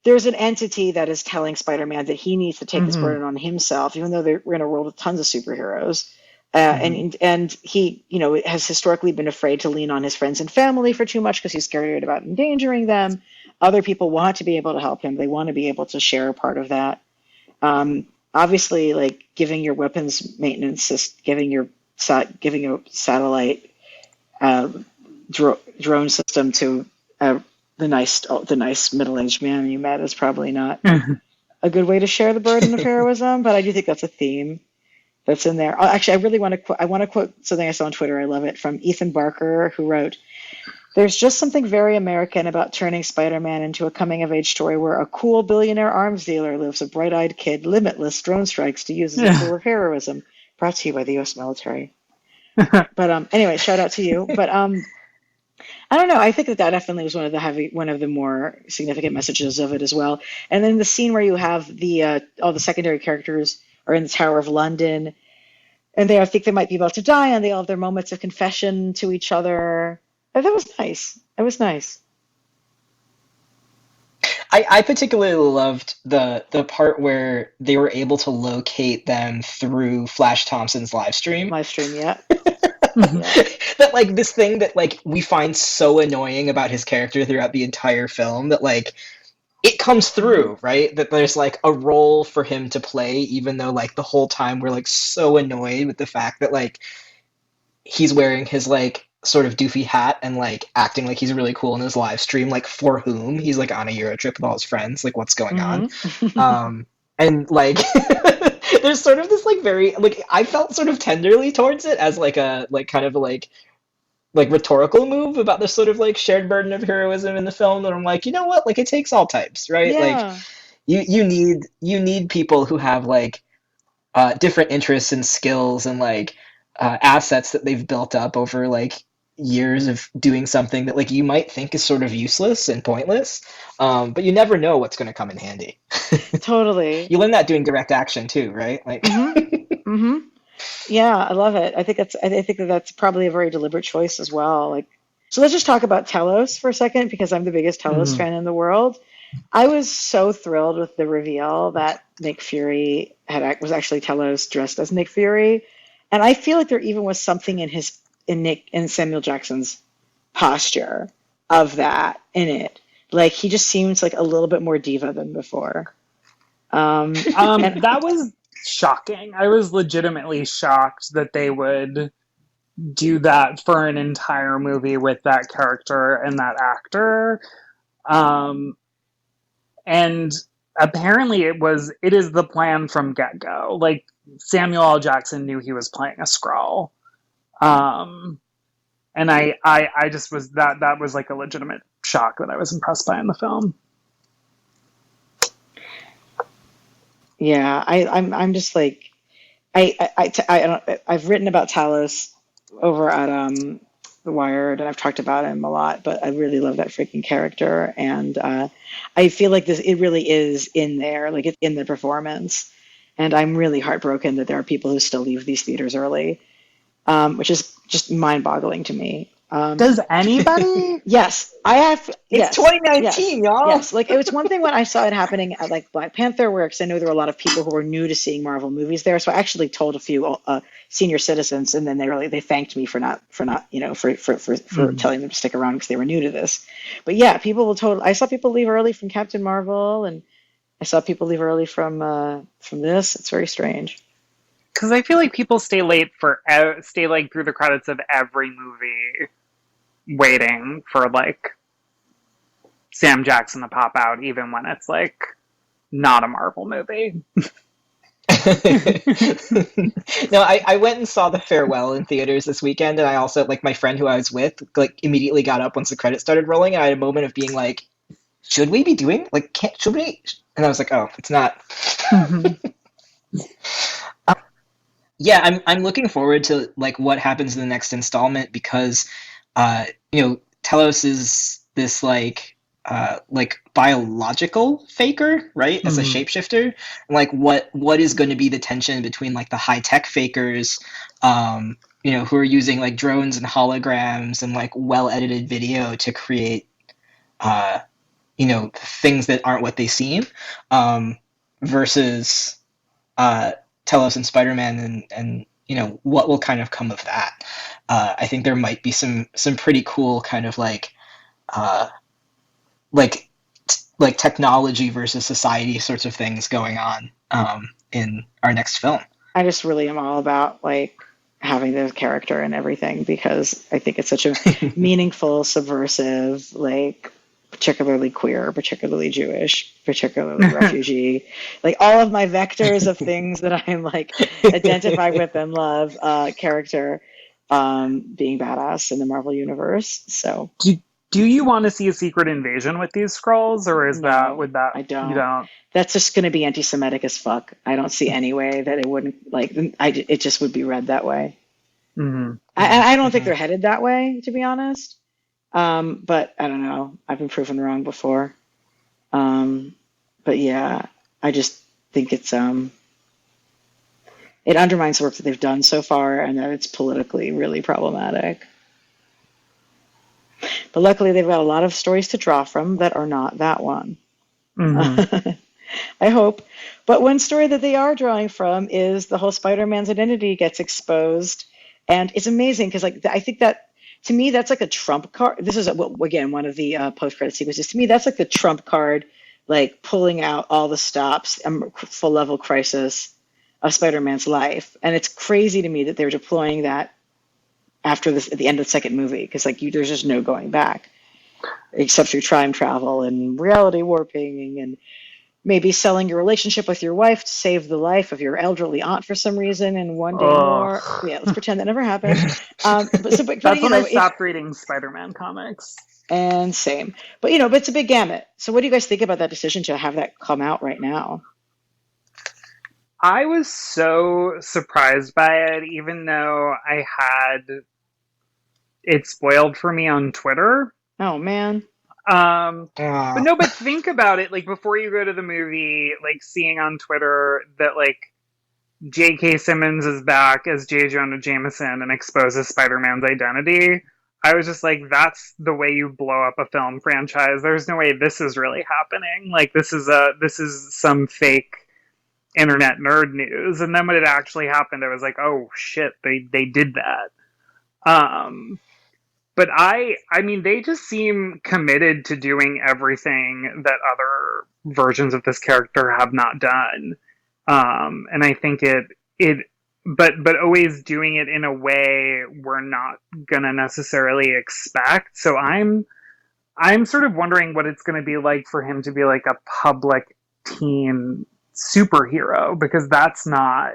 there's an entity that is telling Spider-Man that he needs to take this mhm, burden on himself, even though we're in a world with tons of superheroes. mhm. And he, has historically been afraid to lean on his friends and family for too much because he's scared about endangering them. Other people want to be able to help him. They want to be able to share a part of that. Obviously, like giving your weapons maintenance, giving a satellite uh, drone system to the nice middle-aged man you met is probably not a good way to share the burden of heroism, but I do think that's a theme that's in there. Actually, I really want to quote. I want to quote something I saw on Twitter. I love it from Ethan Barker, who wrote, "There's just something very American about turning Spider-Man into a coming-of-age story where a cool billionaire arms dealer lives a bright-eyed kid, limitless drone strikes to use as a tool of heroism." Brought to you by the U.S. military. But anyway, shout out to you. But I don't know. I think that definitely was one of the more significant messages of it as well. And then the scene where you have the all the secondary characters are in the Tower of London, and I think they might be about to die, and they all have their moments of confession to each other. That was nice. It was nice. I particularly loved the part where they were able to locate them through Flash Thompson's live stream. Live stream, yeah, yeah. That like this thing that like we find so annoying about his character throughout the entire film that like it comes Hmm. through, right? That there's like a role for him to play, even though like the whole time we're like so annoyed with the fact that like he's wearing his like sort of doofy hat and like acting like he's really cool in his live stream, like for whom he's like on a Euro trip with all his friends, like what's going on? Hmm. And like there's sort of this like very like I felt sort of tenderly towards it as like a like kind of a like rhetorical move about this sort of like shared burden of heroism in the film. And I'm like, you know what? Like it takes all types, right? Like Yeah, you need people who have like different interests and skills and like assets that they've built up over like years of doing something that like you might think is sort of useless and pointless, but you never know what's going to come in handy. totally. You learn that doing direct action too, right? Like, Mm-hmm. Mm-hmm. Yeah, I love it. I think that that's probably a very deliberate choice as well. Like, so let's just talk about Telos for a second because I'm the biggest Telos Mhm. fan in the world. I was so thrilled with the reveal that Nick Fury was actually Telos dressed as Nick Fury, and I feel like there even was something in Samuel Jackson's posture of that in it. Like he just seems like a little bit more diva than before. And That was shocking. I was legitimately shocked that they would do that for an entire movie with that character and that actor. Um, and apparently it is the plan from get go. Like Samuel L. Jackson knew he was playing a Skrull. Um, and I just was that was like a legitimate shock that I was impressed by in the film. yeah, I'm just like I don't, I've written about Talos over at The Wired, and I've talked about him a lot. But I really love that freaking character, and I feel like this it really is in there, like it's in the performance. And I'm really heartbroken that there are people who still leave these theaters early, which is just mind-boggling to me. Does anybody? Yes, I have. it's Yes, 2019, y'all. yes. Like it was one thing when I saw it happening at like Black Panther, where because I know there were a lot of people who were new to seeing Marvel movies there. So I actually told a few senior citizens, and then they thanked me for not for Mm. telling them to stick around because they were new to this. But yeah, people will totally. I saw people leave early from Captain Marvel, and I saw people leave early from this. It's very strange. Because I feel like people stay like through the credits of every movie waiting for like Sam Jackson to pop out, even when it's like not a Marvel movie. No, I went and saw The Farewell in theaters this weekend, and I also like my friend who I was with like immediately got up once the credits started rolling, and I had a moment of being like, should we be doing like can't should we? And I was like, oh, it's not. Mhm. Yeah, I'm looking forward to like what happens in the next installment because Telos is this like biological faker, right? As a Mhm. shapeshifter. And like what is going to be the tension between like the high tech fakers who are using like drones and holograms and like well edited video to create uh things that aren't what they seem versus uh, Telos and Spider-Man, and what will kind of come of that. I think there might be some pretty cool kind of uh, like like technology versus society sorts of things going on in our next film. I just really am all about like having the character and everything because I think it's such a meaningful, subversive, like particularly queer, particularly Jewish, particularly refugee, like all of my vectors of things that I'm like identify with and love character being badass in the Marvel universe. So do, do you want to see a secret invasion with these scrolls, or is that no, would that I you don't. don't? That's just going to be anti-Semitic as fuck. I don't see any way that it wouldn't like. It just would be read that way. Mhm. I don't think Mhm. they're headed that way, to be honest. But I don't know. I've been proven wrong before. Um, but yeah, I just think it undermines the work that they've done so far, and that it's politically really problematic. But luckily, they've got a lot of stories to draw from that are not that one. Mhm. I hope. But one story that they are drawing from is the whole Spider-Man's identity gets exposed, and it's amazing because like I think that to me that's like a trump card. This is again one of the post-credit sequences. To me, that's like the trump card, like pulling out all the stops, full level crisis of Spider-Man's life, and it's crazy to me that they're deploying that after this at the end of the second movie because like there's just no going back except through time travel and reality warping and maybe selling your relationship with your wife to save the life of your elderly aunt for some reason, and one day more. Ugh. Yeah, let's pretend that never happened. But That's you when I know, stopped reading Spider-Man comics. and same. But you know, but it's a big gamut. So what do you guys think about that decision to have that come out right now? I was so surprised by it, even though I had it spoiled for me on Twitter. Oh man. Um, but Ah, no, but think about it. Like before you go to the movie, like seeing on Twitter that like J.K. Simmons is back as J. Jonah Jameson and exposes Spider-Man's identity. I was just like, that's the way you blow up a film franchise. There's no way this is really happening. Like this is some fake internet nerd news. And then when it actually happened, I was like, oh shit, they did that. Um, but I mean, they just seem committed to doing everything that other versions of this character have not done. And I think but always doing it in a way we're not gonna necessarily expect. So I'm sort of wondering what it's gonna be like for him to be like a public teen superhero, because that's not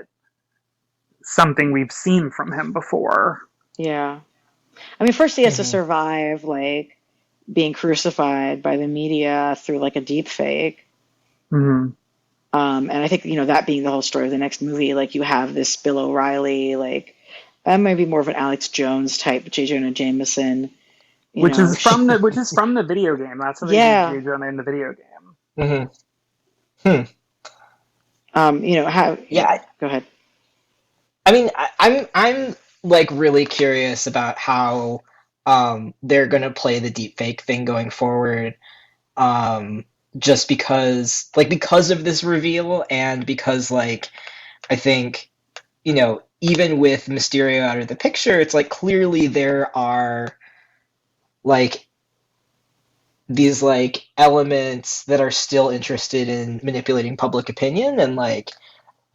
something we've seen from him before. Yeah. I mean, first he has to mhm. survive like being crucified by the media through like a deep fake. Mm-hmm. And I think, you know, that being the whole story of the next movie, like you have this Bill O'Reilly, like that might be more of an Alex Jones type, J. Jonah Jameson, you know. Which is from the video game. That's how they did Yeah. J. Jonah in the video game. Mhm. Hmm. You know, how, yeah, Yeah, go ahead. I mean, I'm like really curious about how they're gonna play the deepfake thing going forward. Um, just because of this reveal, and because like I think, even with Mysterio out of the picture, it's like clearly there are like these like elements that are still interested in manipulating public opinion, and like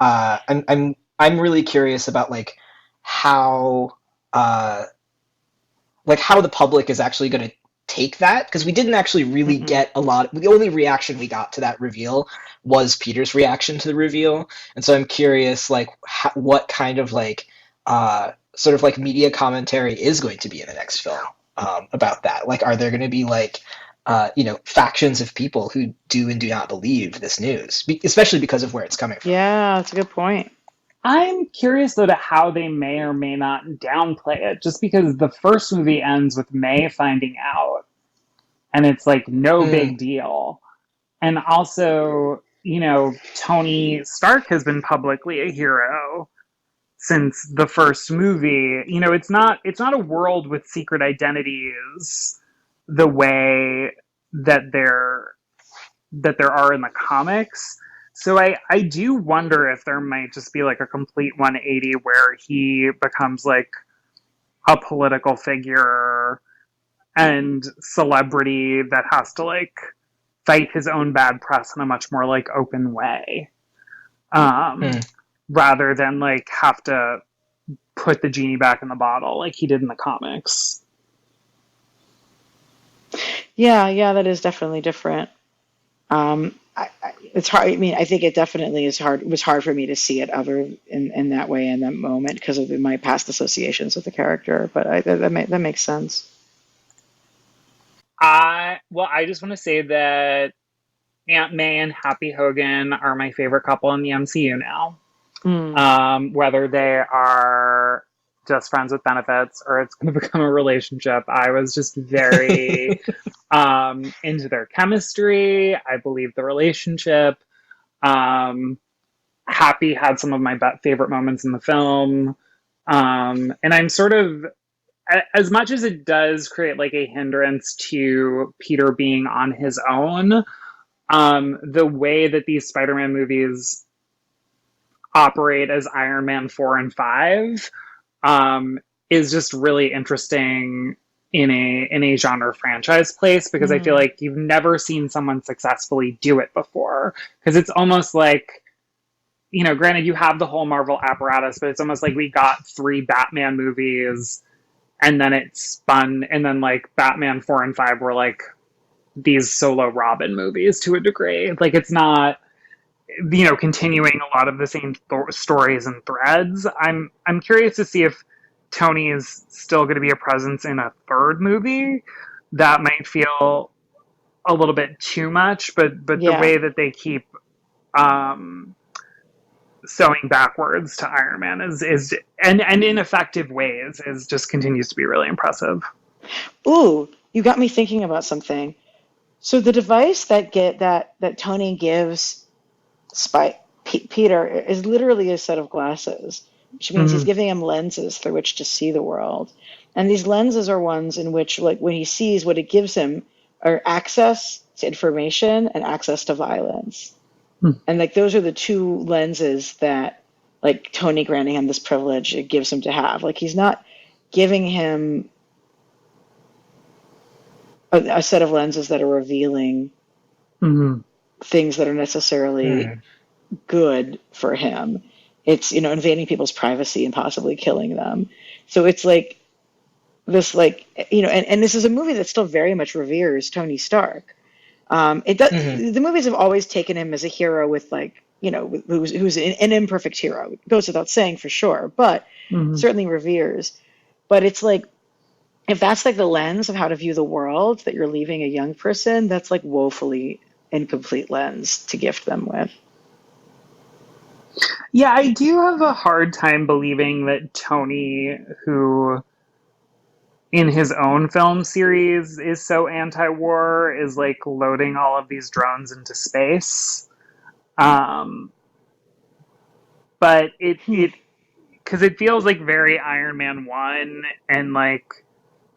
I'm really curious about how uh how the public is actually going to take that, because we didn't actually really Mm-mm. get a lot. The only reaction we got to that reveal was Peter's reaction to the reveal, and so I'm curious what kind of sort of like media commentary is going to be in the next film about that. Like, are there going to be factions of people who do and do not believe this news, especially because of where it's coming from? Yeah, that's a good point. I'm curious though to how they may or may not downplay it, just because the first movie ends with May finding out, and it's like no Mm, big deal. And also, Tony Stark has been publicly a hero since the first movie. It's not a world with secret identities the way that there are in the comics. So I do wonder if there might just be like a complete 180 where he becomes like a political figure and celebrity that has to like fight his own bad press in a much more like open way, um, mm. rather than like have to put the genie back in the bottle like he did in the comics. Yeah, yeah, that is definitely different. It's hard. I mean, I think it definitely is hard. It was hard for me to see it other in that way in that moment because of my past associations with the character. But that makes sense. I just want to say that Aunt May and Happy Hogan are my favorite couple in the MCU now. Mm. Whether they are just friends with benefits or it's going to become a relationship, I was just very into their chemistry. I believe the relationship. Um, Happy had some of my favorite moments in the film. And I'm sort of, as much as it does create like a hindrance to Peter being on his own, the way that these Spider-Man movies operate as Iron Man 4 and 5 um, is just really interesting in a genre franchise place, because I feel Mm. like you've never seen someone successfully do it before, because it's almost like, granted you have the whole Marvel apparatus, but it's almost like we got three Batman movies and then it spun, and then like Batman 4 and 5 were like these solo Robin movies to a degree. Like it's not continuing a lot of the same stories and threads. I'm curious to see if Tony is still going to be a presence in a third movie. That might feel a little bit too much, but the Yeah. way that they keep um, sewing backwards to Iron Man is and in effective ways is just continues to be really impressive. Ooh, you got me thinking about something. So the device that Tony gives Peter is literally a set of glasses, which means he's Mm-hmm. giving him lenses through which to see the world. And these lenses are ones in which, like, when he sees, what it gives him are access to information and access to violence. And like those are the two lenses that, like, Tony granting him this privilege, it gives him to have. Like, he's not giving him a set of lenses that are revealing Mm-hmm. things that are necessarily Hmm. good for him. It's, invading people's privacy and possibly killing them. So it's like this, like, and this is a movie that still very much reveres Tony Stark. It does. Hmm. The movies have always taken him as a hero with, like, who's an imperfect hero. It goes without saying, for sure, but Mm-hmm. certainly reveres. But it's like, if that's like the lens of how to view the world that you're leaving a young person, that's like woefully incomplete lens to gift them with. Yeah, I do have a hard time believing that Tony, who in his own film series is so anti-war, is like loading all of these drones into space. Um, but Hmm. it because it feels like very Iron Man 1, and like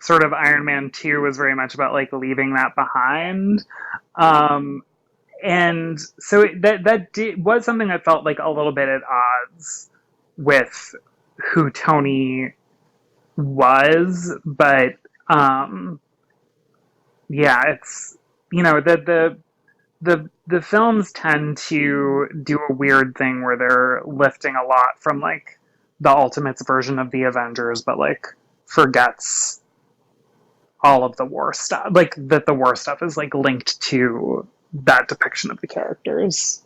sort of Iron Man 2 was very much about like leaving that behind. Um, and so was something that felt like a little bit at odds with who Tony was, but um, yeah, it's the films tend to do a weird thing where they're lifting a lot from like the Ultimates version of the Avengers, but like forgets all of the war stuff. Like that the war stuff is like linked to that depiction of the characters.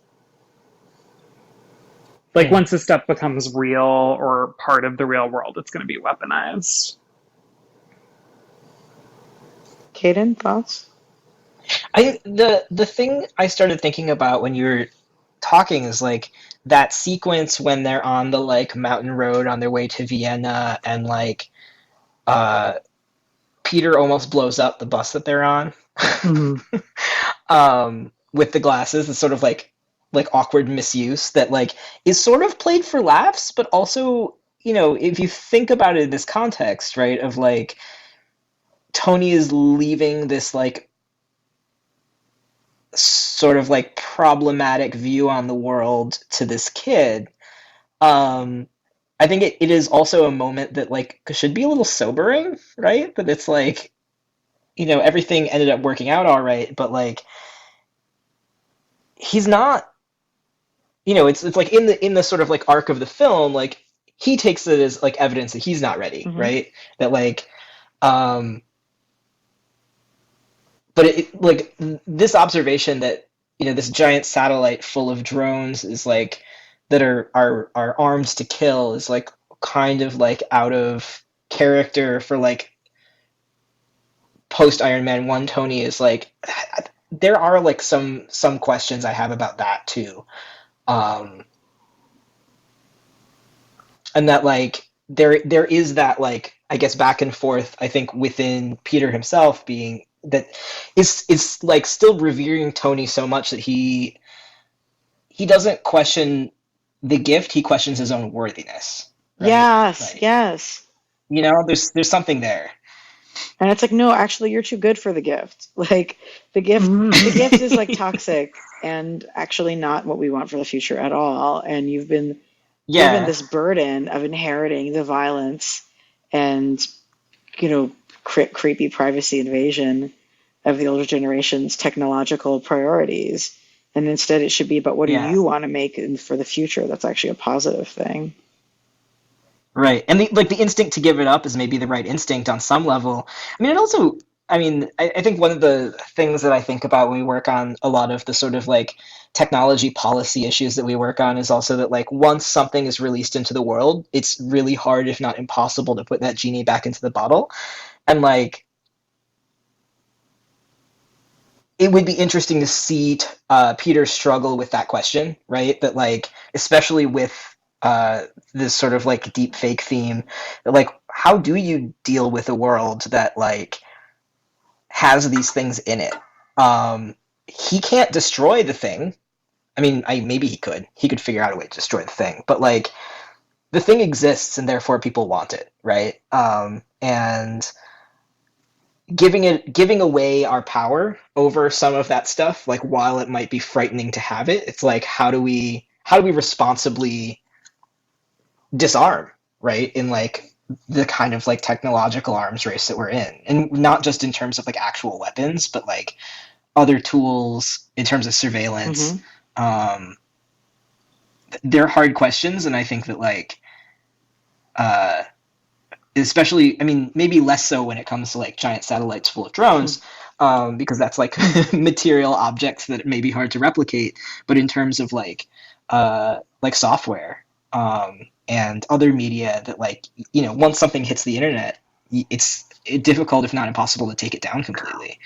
Like Hmm. once this stuff becomes real or part of the real world, it's going to be weaponized. Caden, thoughts? The thing I started thinking about when you were talking is like that sequence when they're on the like mountain road on their way to Vienna, and like uh Peter almost blows up the bus that they're on. Mm-hmm. With the glasses, the sort of like awkward misuse that like is sort of played for laughs, but also, if you think about it in this context, right, of like Tony is leaving this like sort of like problematic view on the world to this kid. um I think it is also a moment that like should be a little sobering, right? That it's like, everything ended up working out all right, but like he's not, it's like in the sort of like arc of the film, like he takes it as like evidence that he's not ready, Hmm. right? That like um but like this observation that, this giant satellite full of drones is like that are armed to kill is like kind of like out of character for like post Iron Man 1 Tony. Is like there are like some questions I have about that too. Um and that like there is that like, I guess, back and forth, I think, within Peter himself, being that is like still revering Tony so much that he doesn't question the gift, he questions his own worthiness, right? Yes, Like, yes. there's something there. And it's like, no, actually, you're too good for the gift. Like, the Mm-hmm. gift is like toxic and actually not what we want for the future at all. And you've been given Yeah, this burden of inheriting the violence and, creepy privacy invasion of the older generation's technological priorities. And instead, it should be about, what do yeah. you want to make for the future that's actually a positive thing. Right. And the instinct to give it up is maybe the right instinct on some level. I mean, it also, I mean, I think one of the things that I think about when we work on a lot of the sort of like technology policy issues that we work on is also that like once something is released into the world, it's really hard, if not impossible, to put that genie back into the bottle. And like it would be interesting to see Peter struggle with that question, right? That like, especially with this sort of like deep fake theme, that like, how do you deal with a world that like has these things in it? He can't destroy the thing. I mean, maybe he could. He could figure out a way to destroy the thing, but like, the thing exists, and therefore people want it, right? And giving away our power over some of that stuff, like while it might be frightening to have it, it's like how do we responsibly disarm, right? In like the kind of like technological arms race that we're in, and not just in terms of like actual weapons, but like other tools in terms of surveillance. Mm-hmm. Um, they're hard questions, and I think that like uh, especially, I mean, maybe less so when it comes to like giant satellites full of drones, because that's like material objects that may be hard to replicate. But in terms of like software and other media, that like once something hits the internet, it's difficult, if not impossible, to take it down completely.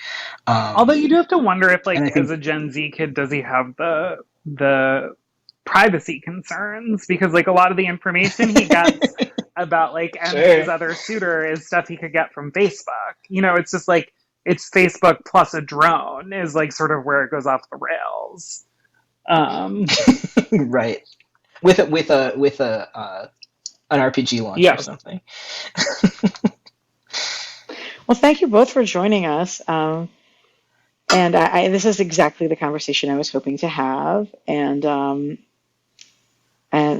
Although you do have to wonder if, And like, I as think a Gen Z kid, does he have the privacy concerns? Because like a lot of the information he gets about like sure. MJ's other suitor is stuff he could get from Facebook. It's just like it's Facebook plus a drone is like sort of where it goes off the rails. Um, Right, with a an RPG launch or yeah. something. Well, thank you both for joining us. And this is exactly the conversation I was hoping to have. And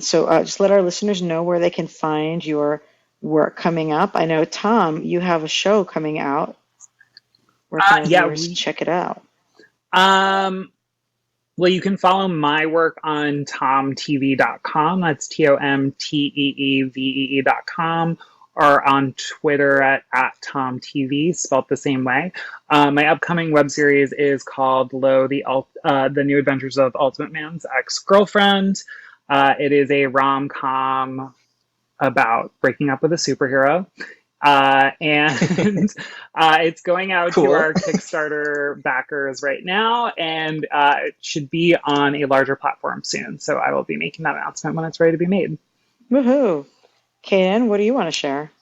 so just let our listeners know where they can find your work coming up. I know, Tom, you have a show coming out. Where can our Yeah, viewers check it out? um well, you can follow my work on tomtv.com. That's TOMTEEVEE.com, or on Twitter at TomTV, spelled the same way. My upcoming web series is called Lo, the New Adventures of Ultimate Man's Ex-Girlfriend. It is a rom-com about breaking up with a superhero. And it's going out to Cool. our Kickstarter backers right now, and it should be on a larger platform soon. So I will be making that announcement when it's ready to be made. Woohoo! Kaden, what do you want to share?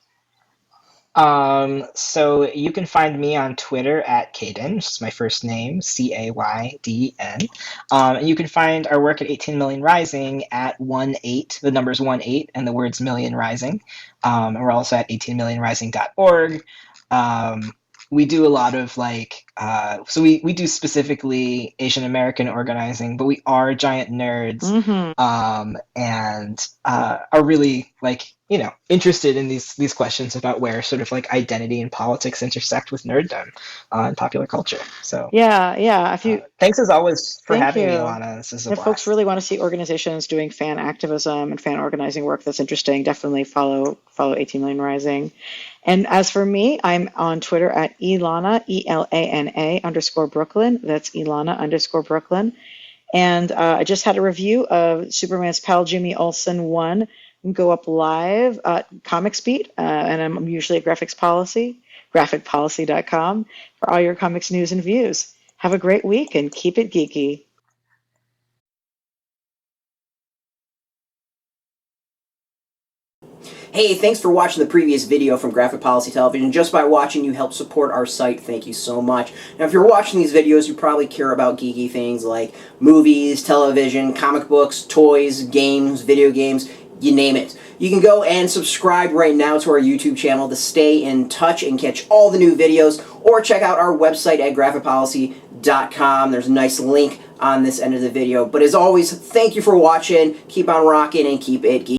So you can find me on Twitter at Caden, which is my first name, Cayden. And you can find our work at 18 Million Rising at 1-8, the number's 1-8, and the words million rising. And we're also at 18millionrising.org. We do a lot of so we do specifically Asian American organizing, but we are giant nerds, Mm-hmm. and are really interested in these questions about where sort of like identity and politics intersect with nerddom in popular culture. So Yeah. thanks as always for Thank having me, you. Ilana. This is a If folks blast. really want to see organizations doing fan activism and fan organizing work that's interesting, definitely follow 18 Million Rising. And as for me, I'm on Twitter at Elana, ELANA _ Brooklyn. That's Elana _ Brooklyn. And I just had a review of Superman's pal Jimmy Olsen 1 go up live at Comics Beat, and I'm usually at graphicpolicy.com for all your comics news and views. Have a great week and keep it geeky. Hey, thanks for watching the previous video from Graphic Policy Television. Just by watching, you help support our site. Thank you so much. Now, if you're watching these videos, you probably care about geeky things like movies, television, comic books, toys, games, video games, you name it. You can go and subscribe right now to our YouTube channel to stay in touch and catch all the new videos, or check out our website at graphicpolicy.com. There's a nice link on this end of the video. But as always, thank you for watching. Keep on rocking and keep it geeky.